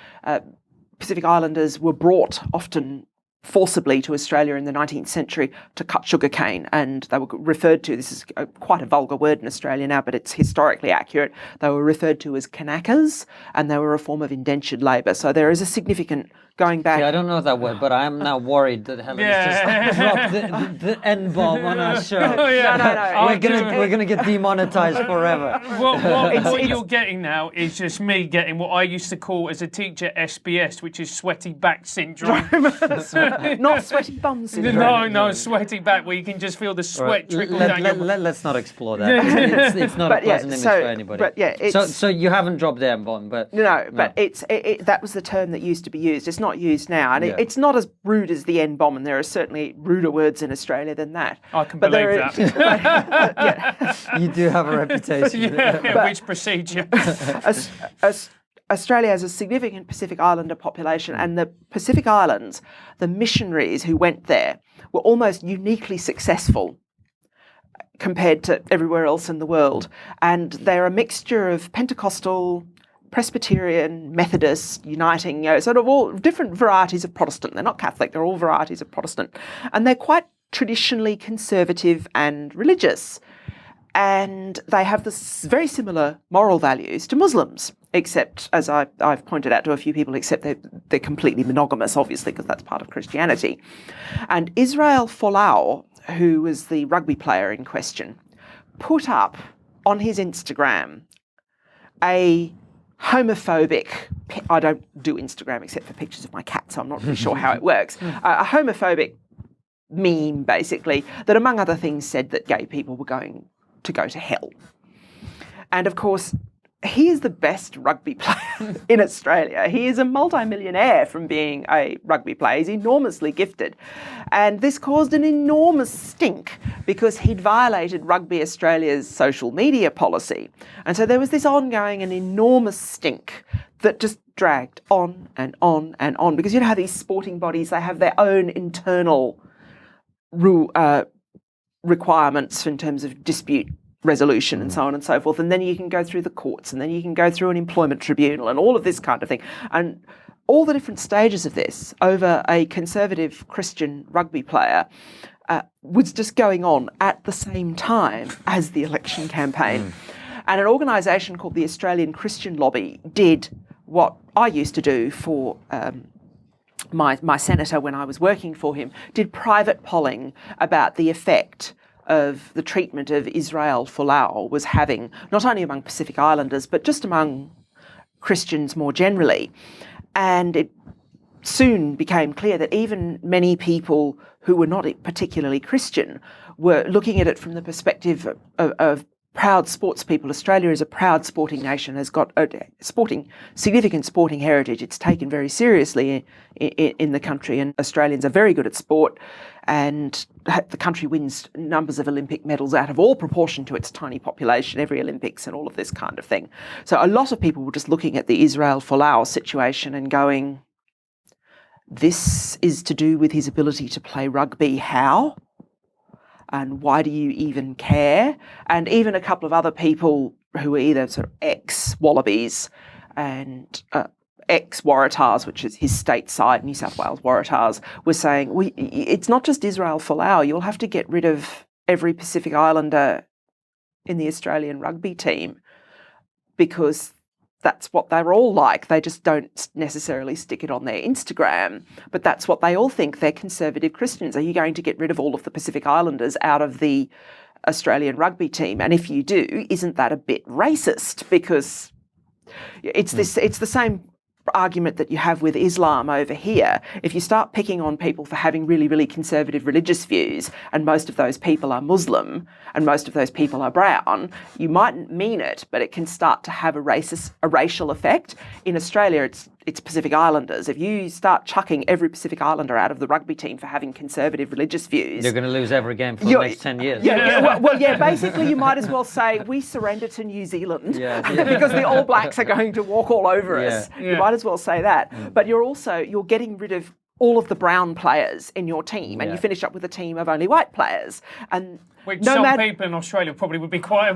Pacific Islanders were brought often forcibly to Australia in the 19th century to cut sugarcane, and they were referred to, this is quite a vulgar word in Australia now, but it's historically accurate, they were referred to as Kanakas, and they were a form of indentured labour. So there is a significant going back. See, I don't know that word, but I am now worried that Helen has just dropped the N-bomb on our show. No. We're gonna get demonetized forever. What you're getting now is just me getting what I used to call as a teacher SBS, which is sweaty back syndrome. not sweaty bum syndrome. No, sweaty back where you can just feel the sweat trickle down your Let's not explore that. It's not a pleasant image for anybody. But yeah, it's, so you haven't dropped the M-bomb, but but that was the term that used to be used. It's not used now, and it's not as rude as the N-bomb, and there are certainly ruder words in Australia than that. I can believe that. You do have a reputation. Which precedes you. Australia has a significant Pacific Islander population, and the Pacific Islands, the missionaries who went there, were almost uniquely successful compared to everywhere else in the world. And they're a mixture of Pentecostal, Presbyterian, Methodist, uniting, sort of all different varieties of Protestant. They're not Catholic, they're all varieties of Protestant. And they're quite traditionally conservative and religious. And they have this very similar moral values to Muslims, except, as I've pointed out to a few people, except they're completely monogamous, obviously, because that's part of Christianity. And Israel Folau, who was the rugby player in question, put up on his Instagram a homophobic, I don't do Instagram except for pictures of my cat, so I'm not really sure how it works, a homophobic meme, basically, that among other things said that gay people were going to go to hell. And of course, he is the best rugby player in Australia. He is a multi-millionaire from being a rugby player. He's enormously gifted. And this caused an enormous stink because he'd violated Rugby Australia's social media policy. And so there was this ongoing and enormous stink that just dragged on and on and on. Because you know how these sporting bodies, they have their own internal requirements in terms of dispute resolution and so on and so forth, and then you can go through the courts, and then you can go through an employment tribunal and all of this kind of thing. And all the different stages of this over a conservative Christian rugby player was just going on at the same time as the election campaign. And an organisation called the Australian Christian Lobby did what I used to do for my senator when I was working for him, did private polling about the effect of the treatment of Israel Folau was having, not only among Pacific Islanders, but just among Christians more generally. And it soon became clear that even many people who were not particularly Christian were looking at it from the perspective of proud sports people. Australia is a proud sporting nation, has got a significant sporting heritage. It's taken very seriously in the country, and Australians are very good at sport, and the country wins numbers of Olympic medals out of all proportion to its tiny population, every Olympics and all of this kind of thing. So a lot of people were just looking at the Israel Folau situation and going, this is to do with his ability to play rugby. How? And why do you even care? And even a couple of other people who were either sort of ex-Wallabies and ex-Waratahs, which is his state side, New South Wales Waratahs, were saying, it's not just Israel Folau, you'll have to get rid of every Pacific Islander in the Australian rugby team because that's what they're all like. They just don't necessarily stick it on their Instagram, but that's what they all think. They're conservative Christians. Are you going to get rid of all of the Pacific Islanders out of the Australian rugby team? And if you do, isn't that a bit racist? Because it's the same argument that you have with Islam over here. If you start picking on people for having really, really conservative religious views, and most of those people are Muslim, and most of those people are brown, you mightn't mean it, but it can start to have a racial effect. In Australia, it's Pacific Islanders. If you start chucking every Pacific Islander out of the rugby team for having conservative religious views, you're going to lose every game for the next 10 years. Basically you might as well say, we surrender to New Zealand because the All Blacks are going to walk all over us. You might as well say that. But you're getting rid of all of the brown players in your team, and you finish up with a team of only white players. And which some people in Australia probably would be quite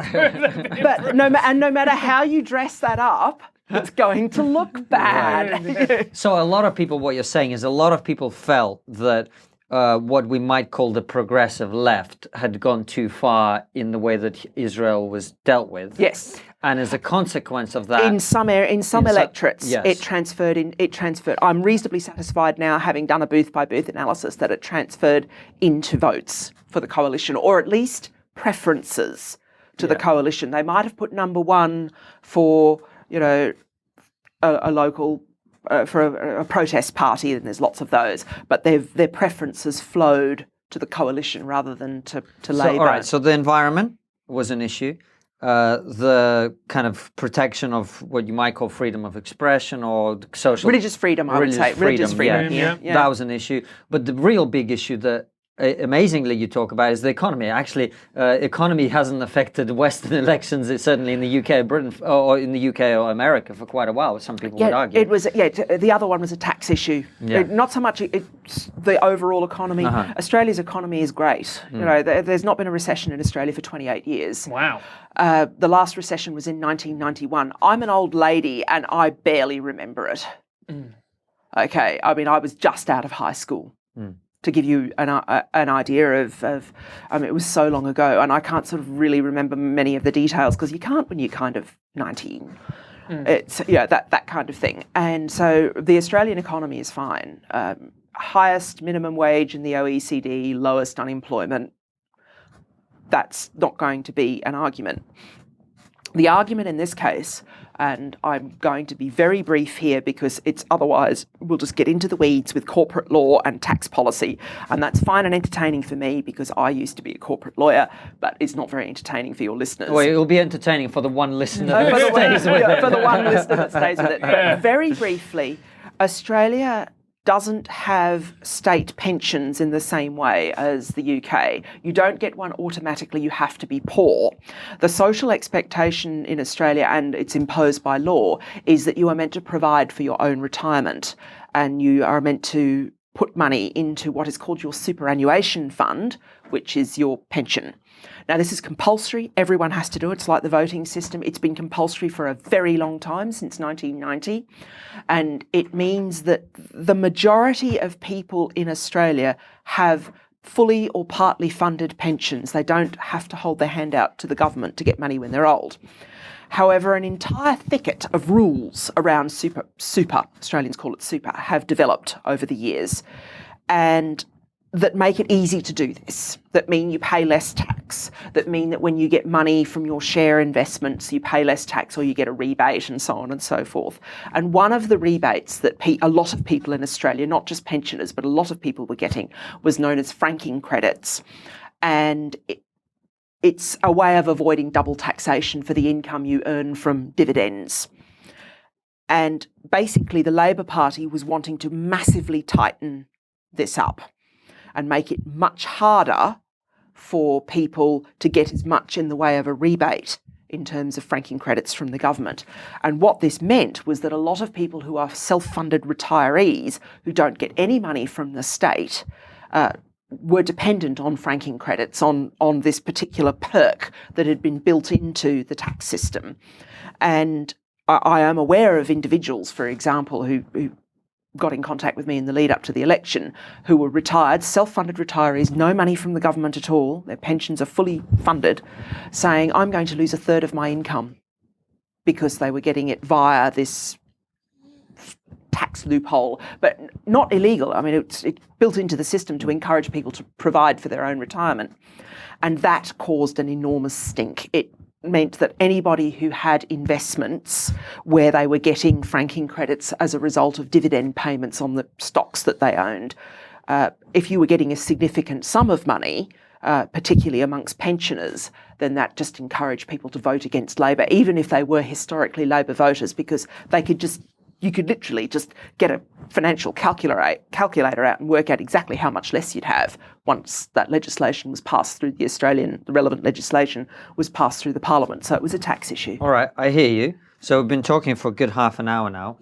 but no matter how you dress that up, it's going to look bad. Right. So a lot of people, what you're saying is a lot of people felt that what we might call the progressive left had gone too far in the way that Israel was dealt with. Yes. And as a consequence of that, in some electorates, it transferred. I'm reasonably satisfied now, having done a booth-by-booth analysis, that it transferred into votes for the coalition, or at least preferences to the coalition. They might have put number one for, a local a protest party, and there's lots of those, but their preferences flowed to the coalition rather than to Labour. All right, so the environment was an issue. The kind of protection of what you might call freedom of expression or social... Religious freedom, I would say. Religious freedom, yeah. That was an issue. But the real big issue that amazingly you talk about is the economy. Actually, economy hasn't affected Western elections, certainly in the UK, Britain, or in the UK or America for quite a while. Some people would argue. It was. The other one was a tax issue. Yeah. Not so much the overall economy. Australia's economy is great. You know, there's not been a recession in Australia for 28 years. Wow. The last recession was in 1991. I'm an old lady and I barely remember it. Okay, I mean, I was just out of high school. To give you an idea of it was so long ago, and I can't sort of really remember many of the details because you can't when you're kind of 19. It's that kind of thing. And so the Australian economy is fine. Highest minimum wage in the OECD, lowest unemployment. That's not going to be an argument. The argument in this case, and I'm going to be very brief here because it's otherwise we'll just get into the weeds with corporate law and tax policy, and that's fine and entertaining for me because I used to be a corporate lawyer, but it's not very entertaining for your listeners. Well, it'll be entertaining for the one listener that for stays with it. For the one listener that stays with it. But very briefly, Australia doesn't have state pensions in the same way as the UK. You don't get one automatically, you have to be poor. The social expectation in Australia, and it's imposed by law, is that you are meant to provide for your own retirement, and you are meant to put money into what is called your superannuation fund, which is your pension. Now, this is compulsory. Everyone has to do it. It's like the voting system. It's been compulsory for a very long time, since 1990. And it means that the majority of people in Australia have fully or partly funded pensions. They don't have to hold their hand out to the government to get money when they're old. However, an entire thicket of rules around super, Australians call it super, have developed over the years, and that make it easy to do this, that mean you pay less tax, that mean that when you get money from your share investments, you pay less tax or you get a rebate and so on and so forth. And one of the rebates that a lot of people in Australia, not just pensioners, but a lot of people were getting, was known as franking credits. And it's a way of avoiding double taxation for the income you earn from dividends. And basically the Labor Party was wanting to massively tighten this up and make it much harder for people to get as much in the way of a rebate in terms of franking credits from the government. And what this meant was that a lot of people who are self-funded retirees who don't get any money from the state were dependent on franking credits, on this particular perk that had been built into the tax system. And I am aware of individuals, for example, who got in contact with me in the lead up to the election, who were retired, self-funded retirees, no money from the government at all, their pensions are fully funded, saying, I'm going to lose a third of my income because they were getting it via this tax loophole, but not illegal. I mean, it's built into the system to encourage people to provide for their own retirement. And that caused an enormous stink. It meant that anybody who had investments where they were getting franking credits as a result of dividend payments on the stocks that they owned, if you were getting a significant sum of money, particularly amongst pensioners, then that just encouraged people to vote against Labor, even if they were historically Labor voters, because you could literally just get a financial calculator out and work out exactly how much less you'd have once that legislation was passed through the relevant legislation was passed through the Parliament. So it was a tax issue. All right, I hear you. So we've been talking for a good half an hour now.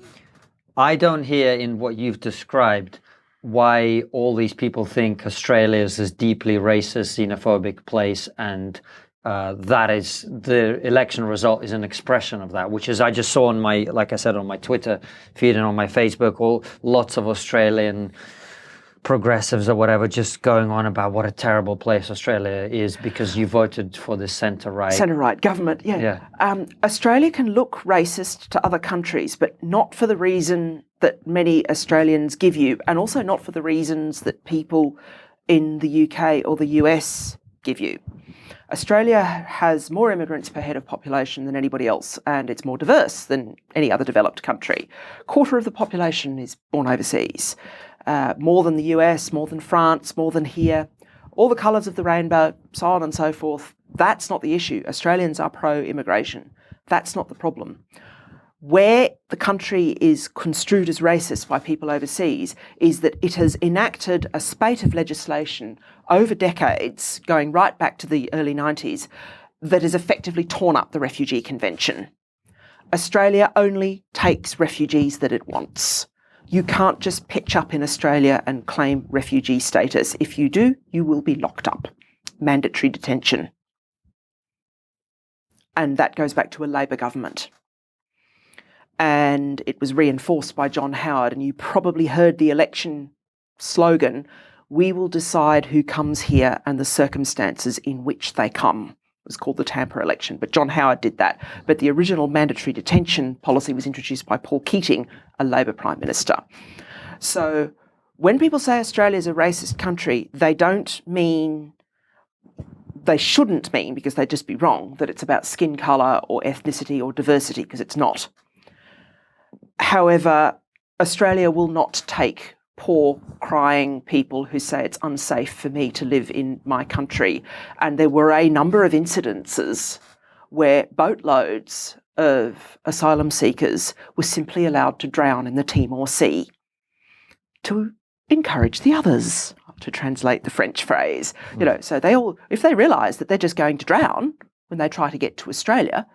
I don't hear in what you've described why all these people think Australia is this deeply racist, xenophobic place, and that is the election result is an expression of that, which is I just saw on my, like I said, on my Twitter feed and on my Facebook, lots of Australian progressives or whatever just going on about what a terrible place Australia is because you voted for the centre-right government. Australia can look racist to other countries, but not for the reason that many Australians give you, and also not for the reasons that people in the UK or the US give you. Australia has more immigrants per head of population than anybody else, and it's more diverse than any other developed country. Quarter of the population is born overseas, more than the US, more than France, more than here. All the colours of the rainbow, so on and so forth. That's not the issue. Australians are pro-immigration. That's not the problem. Where the country is construed as racist by people overseas is that it has enacted a spate of legislation over decades, going right back to the early 90s, that has effectively torn up the Refugee Convention. Australia only takes refugees that it wants. You can't just pitch up in Australia and claim refugee status. If you do, you will be locked up. Mandatory detention. And that goes back to a Labor government. And it was reinforced by John Howard. And you probably heard the election slogan, "We will decide who comes here and the circumstances in which they come." It was called the Tampa election, but John Howard did that. But the original mandatory detention policy was introduced by Paul Keating, a Labor Prime Minister. So when people say Australia is a racist country, they shouldn't mean, because they'd just be wrong, that it's about skin colour or ethnicity or diversity, because it's not. However, Australia will not take poor, crying people who say it's unsafe for me to live in my country. And there were a number of incidences where boatloads of asylum seekers were simply allowed to drown in the Timor Sea to encourage the others, to translate the French phrase. So if they realise that they're just going to drown when they try to get to Australia,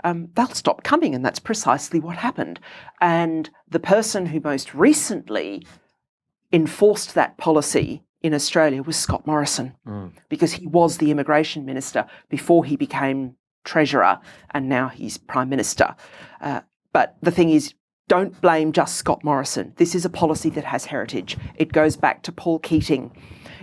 they'll stop coming, and that's precisely what happened. And the person who most recently enforced that policy in Australia was Scott Morrison, because he was the immigration minister before he became treasurer, and now he's prime minister. But the thing is, don't blame just Scott Morrison. This is a policy that has heritage. It goes back to Paul Keating.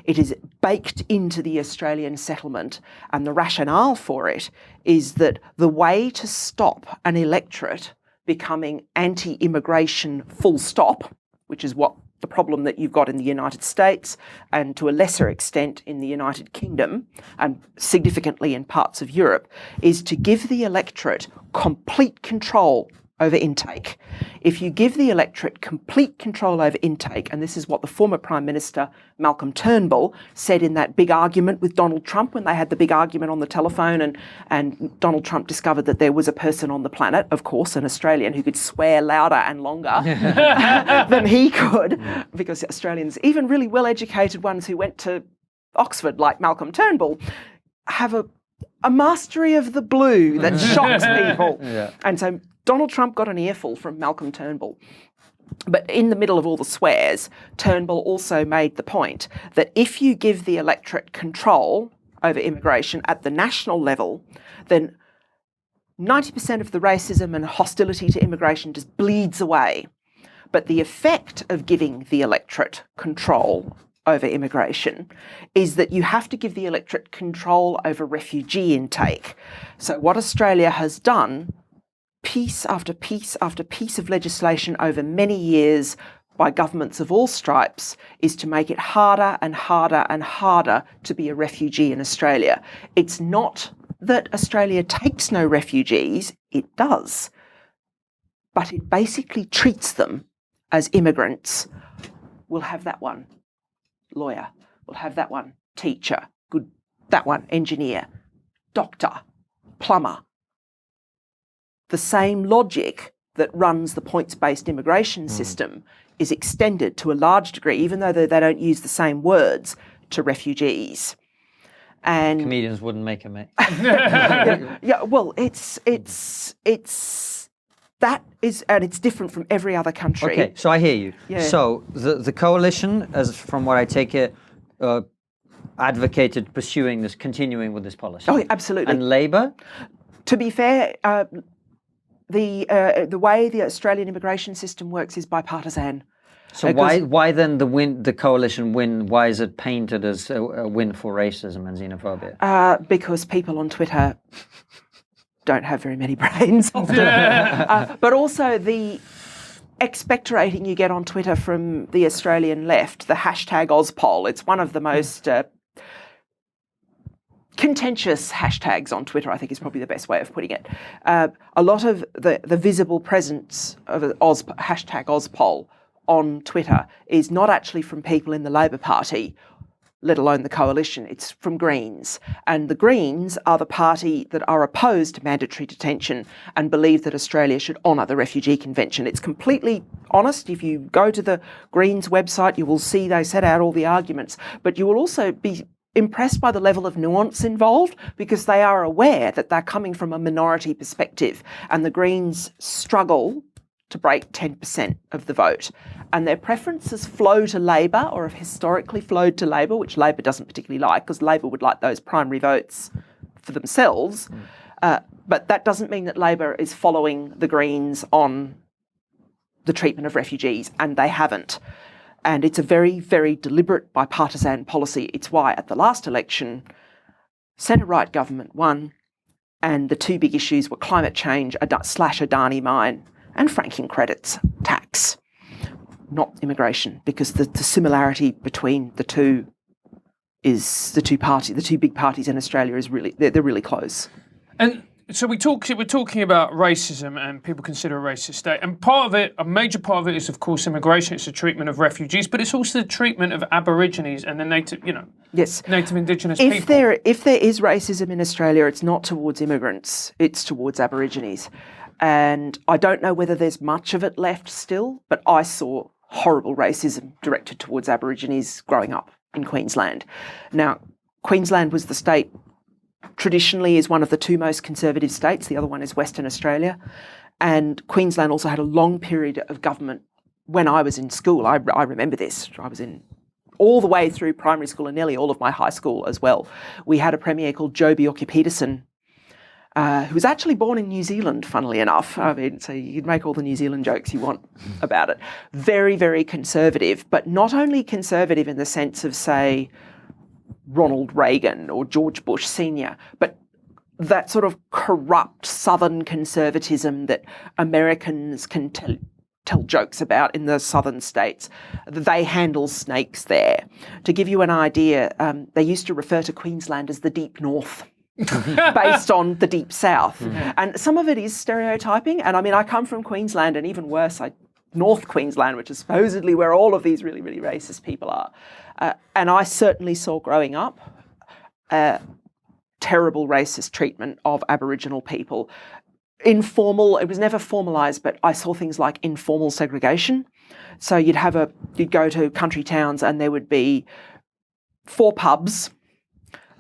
It is baked into the Australian settlement, and the rationale for it is that the way to stop an electorate becoming anti-immigration full stop, which is what the problem that you've got in the United States and to a lesser extent in the United Kingdom and significantly in parts of Europe, is to give the electorate complete control over intake. If you give the electorate complete control over intake, and this is what the former Prime Minister Malcolm Turnbull said in that big argument with Donald Trump when they had the big argument on the telephone, and Donald Trump discovered that there was a person on the planet, of course, an Australian, who could swear louder and longer than he could, because Australians, even really well-educated ones who went to Oxford like Malcolm Turnbull, have a mastery of the blue that shocks people. Yeah. And so Donald Trump got an earful from Malcolm Turnbull. But in the middle of all the swears, Turnbull also made the point that if you give the electorate control over immigration at the national level, then 90% of the racism and hostility to immigration just bleeds away. But the effect of giving the electorate control over immigration is that you have to give the electorate control over refugee intake. So what Australia has done, piece after piece after piece of legislation over many years by governments of all stripes, is to make it harder and harder and harder to be a refugee in Australia. It's not that Australia takes no refugees, it does, but it basically treats them as immigrants. We'll have that one lawyer, we'll have that one teacher, good, that one engineer, doctor, plumber. The same logic that runs the points-based immigration system is extended to a large degree, even though they don't use the same words, to refugees. And Comedians wouldn't make it, mate. well, it's that is, and it's different from every other country. Okay, so I hear you. Yeah. So the coalition, as from what I take it, advocated pursuing this, continuing with this policy. Oh, yeah, absolutely. And Labour? To be fair, the way the Australian immigration system works is bipartisan. So why then the coalition win? Why is it painted as a win for racism and xenophobia? Because people on Twitter don't have very many brains often. But also the expectorating you get on Twitter from the Australian left, the hashtag #Ozpol. It's one of the most contentious hashtags on Twitter, I think is probably the best way of putting it. A lot of the visible presence of hashtag Ozpol on Twitter is not actually from people in the Labor Party, let alone the coalition. It's from Greens. And the Greens are the party that are opposed to mandatory detention and believe that Australia should honour the Refugee Convention. It's completely honest. If you go to the Greens website, you will see they set out all the arguments. But you will also be impressed by the level of nuance involved, because they are aware that they're coming from a minority perspective, and the Greens struggle to break 10% of the vote. And their preferences flow to Labor, or have historically flowed to Labor, which Labor doesn't particularly like, because Labor would like those primary votes for themselves. But that doesn't mean that Labor is following the Greens on the treatment of refugees, and they haven't. And it's a very, very deliberate bipartisan policy. It's why at the last election, centre-right government won, and the two big issues were climate change / Adani mine and franking credits tax, not immigration, because the similarity between the two is the two big parties in Australia is really, they're really close. And so we're talking about racism, and people consider a racist state. And part of it, a major part of it, is of course immigration. It's the treatment of refugees, but it's also the treatment of Aborigines and the native, yes, native Indigenous people. If there is racism in Australia, it's not towards immigrants, it's towards Aborigines. And I don't know whether there's much of it left still, but I saw horrible racism directed towards Aborigines growing up in Queensland. Now, Queensland was the state traditionally is one of the two most conservative states. The other one is Western Australia. And Queensland also had a long period of government when I was in school. I remember this. I was in all the way through primary school and nearly all of my high school as well. We had a premier called Joh Bjelke-Petersen, who was actually born in New Zealand, funnily enough. I mean, so you can make all the New Zealand jokes you want about it. Very, very conservative, but not only conservative in the sense of, say, Ronald Reagan or George Bush Sr., but that sort of corrupt Southern conservatism that Americans can tell jokes about in the southern states. They handle snakes there. To give you an idea, they used to refer to Queensland as the Deep North, based on the Deep South. And some of it is stereotyping. And I mean, I come from Queensland, and even worse, North Queensland, which is supposedly where all of these really, really racist people are. And I certainly saw growing up terrible racist treatment of Aboriginal people. Informal, it was never formalised, but I saw things like informal segregation. So you'd go to country towns and there would be 4 pubs.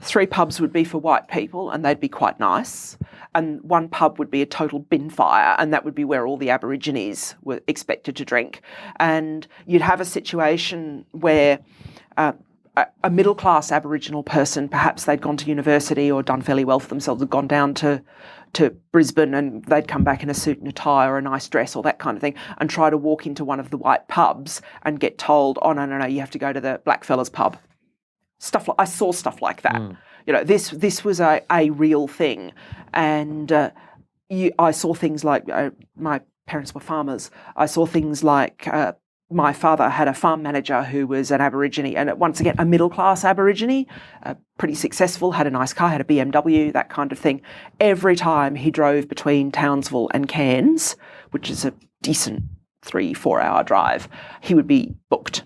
3 pubs would be for white people and they'd be quite nice. And 1 pub would be a total bin fire, and that would be where all the Aborigines were expected to drink. And you'd have a situation where a middle-class Aboriginal person, perhaps they'd gone to university or done fairly well for themselves, had gone down to Brisbane, and they'd come back in a suit and a tie or a nice dress or that kind of thing, and try to walk into one of the white pubs and get told, oh, no, you have to go to the blackfellas pub. I saw stuff like that. This was a real thing. And I saw things like, my parents were farmers. I saw things like my father had a farm manager who was an Aborigine, and once again, a middle-class Aborigine, pretty successful, had a nice car, had a BMW, that kind of thing. Every time he drove between Townsville and Cairns, which is a decent 3-4 hour drive, he would be booked.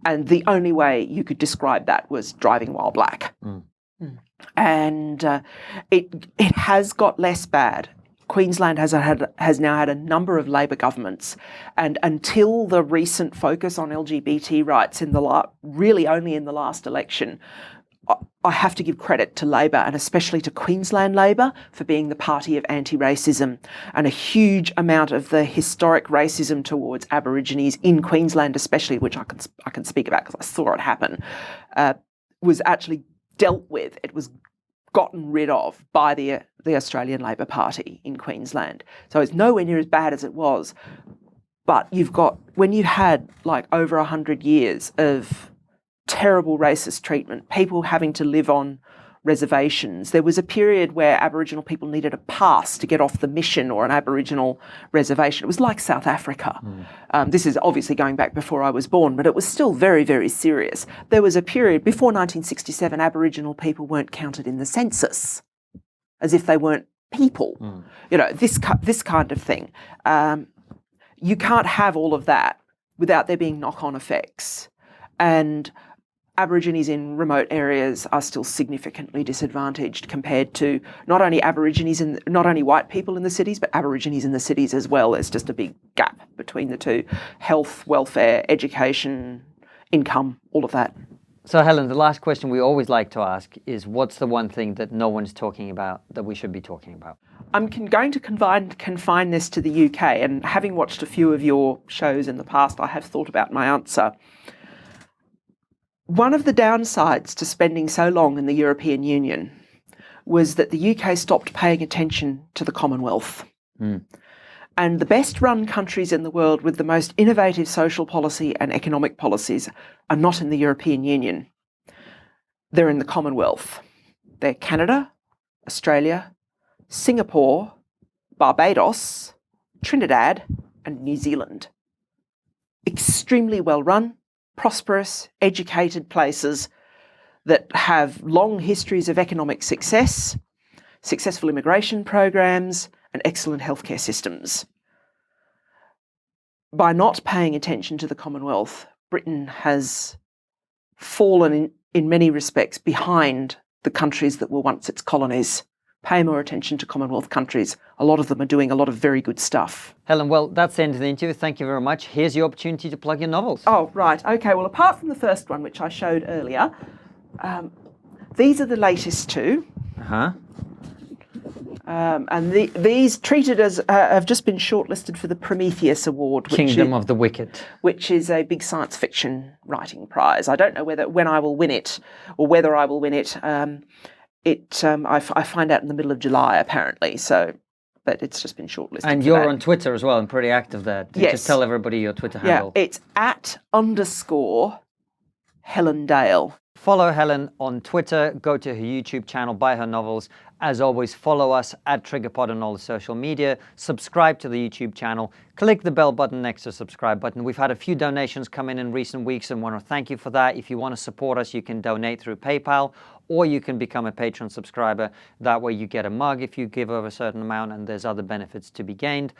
And the only way you could describe that was driving while black. And it has got less bad. Queensland has now had a number of Labor governments, and until the recent focus on LGBT rights really only in the last election, I have to give credit to Labor, and especially to Queensland Labor, for being the party of anti-racism. And a huge amount of the historic racism towards Aborigines in Queensland especially, which I can speak about because I saw it happen, was actually dealt with. It was gotten rid of by the Australian Labor Party in Queensland. So it's nowhere near as bad as it was. But when you had like over 100 years of terrible racist treatment, people having to live on reservations. There was a period where Aboriginal people needed a pass to get off the mission or an Aboriginal reservation. It was like South Africa. This is obviously going back before I was born, but it was still very, very serious. There was a period before 1967, Aboriginal people weren't counted in the census, as if they weren't people. You know, this kind of thing. You can't have all of that without there being knock-on effects. And Aborigines in remote areas are still significantly disadvantaged compared to not only Aborigines and not only white people in the cities, but Aborigines in the cities as well. There's just a big gap between the two. Health, welfare, education, income, all of that. So Helen, the last question we always like to ask is, what's the one thing that no one's talking about that we should be talking about? I'm going to confine this to the UK, and having watched a few of your shows in the past, I have thought about my answer. One of the downsides to spending so long in the European Union was that the UK stopped paying attention to the Commonwealth. And the best run countries in the world with the most innovative social policy and economic policies are not in the European Union. They're in the Commonwealth. They're Canada, Australia, Singapore, Barbados, Trinidad, and New Zealand. Extremely well run, prosperous, educated places that have long histories of economic success, successful immigration programs, and excellent healthcare systems. By not paying attention to the Commonwealth, Britain has fallen in many respects behind the countries that were once its colonies. Pay more attention to Commonwealth countries. A lot of them are doing a lot of very good stuff. Helen, well, that's the end of the interview. Thank you very much. Here's your opportunity to plug your novels. Oh, right. Okay, well, apart from the first one, which I showed earlier, these are the latest two. And these treated as have just been shortlisted for the Prometheus Award, Kingdom of the Wicked, which is a big science fiction writing prize. I don't know when I will win it or whether I will win it. I find out in the middle of July apparently. So, but it's just been shortlisted. And you're on Twitter as well and pretty active there. Yes. Just tell everybody your Twitter handle. Yeah, it's @_Helen Dale. Follow Helen on Twitter, go to her YouTube channel, buy her novels. As always, follow us @TriggerPod on all the social media, subscribe to the YouTube channel, click the bell button next to the subscribe button. We've had a few donations come in recent weeks and want to thank you for that. If you want to support us, you can donate through PayPal or you can become a Patreon subscriber. That way you get a mug if you give over a certain amount and there's other benefits to be gained.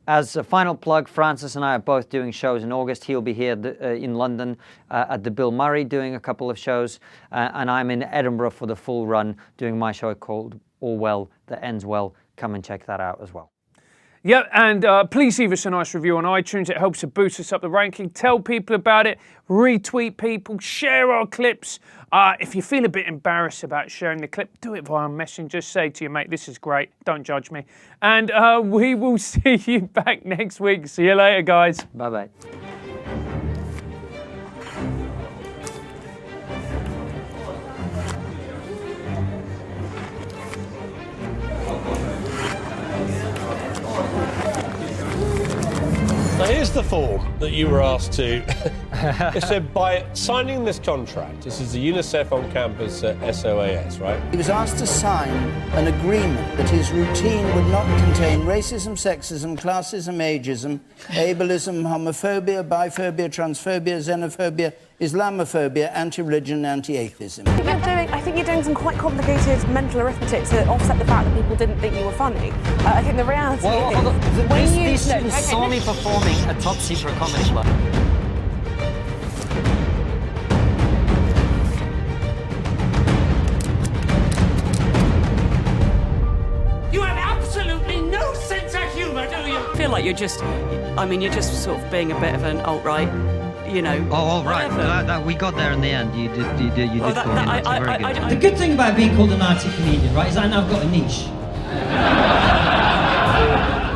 As a final plug, Francis and I are both doing shows in August. He'll be here in London at the Bill Murray doing a couple of shows. And I'm in Edinburgh for the full run doing my show called All Well That Ends Well. Come and check that out as well. Yeah, and please leave us a nice review on iTunes. It helps to boost us up the ranking. Tell people about it. Retweet people. Share our clips. If you feel a bit embarrassed about sharing the clip, do it via Messenger. Say to your mate, this is great. Don't judge me. And we will see you back next week. See you later, guys. Bye-bye. Now here's the form that you were asked to. It said, by signing this contract, this is the UNICEF on campus at SOAS, right? He was asked to sign an agreement that his routine would not contain racism, sexism, classism, ageism, ableism, homophobia, biphobia, transphobia, xenophobia, Islamophobia, anti-religion, anti-atheism. I think you're doing some quite complicated mental arithmetic to offset the fact that people didn't think you were funny. I think the reality is... These students saw me performing a top secret comedy club. You have absolutely no sense of humour, do you? I feel like you're just sort of being a bit of an alt-right, you know. Oh, all right. That we got there in the end. You did call me. That's very good. The good thing about being called an arty comedian, right, is I now got a niche.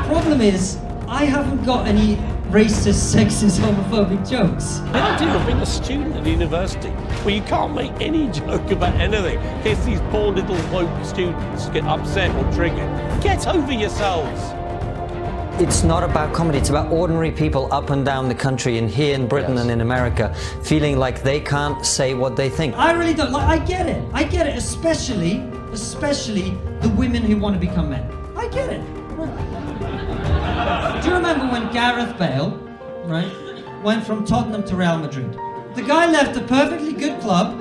Problem is, I haven't got any racist, sexist, homophobic jokes. The idea of being a student at university where you can't make any joke about anything in case these poor little woke students get upset or triggered. Get over yourselves. it's not about comedy, it's about ordinary people up and down the country, and here in Britain and in America, feeling like they can't say what they think. I really don't, like, I get it, especially the women who want to become men. I get it. Do you remember when Gareth Bale, right, went from Tottenham to Real Madrid? The guy left a perfectly good club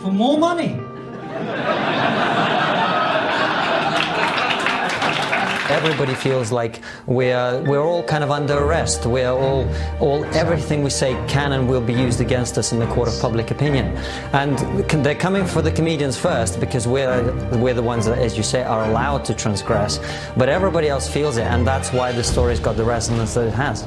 for more money. Everybody feels like we're all kind of under arrest. We're all everything we say can and will be used against us in the court of public opinion. And they're coming for the comedians first because we're the ones that, as you say, are allowed to transgress. But everybody else feels it, and that's why the story's got the resonance that it has.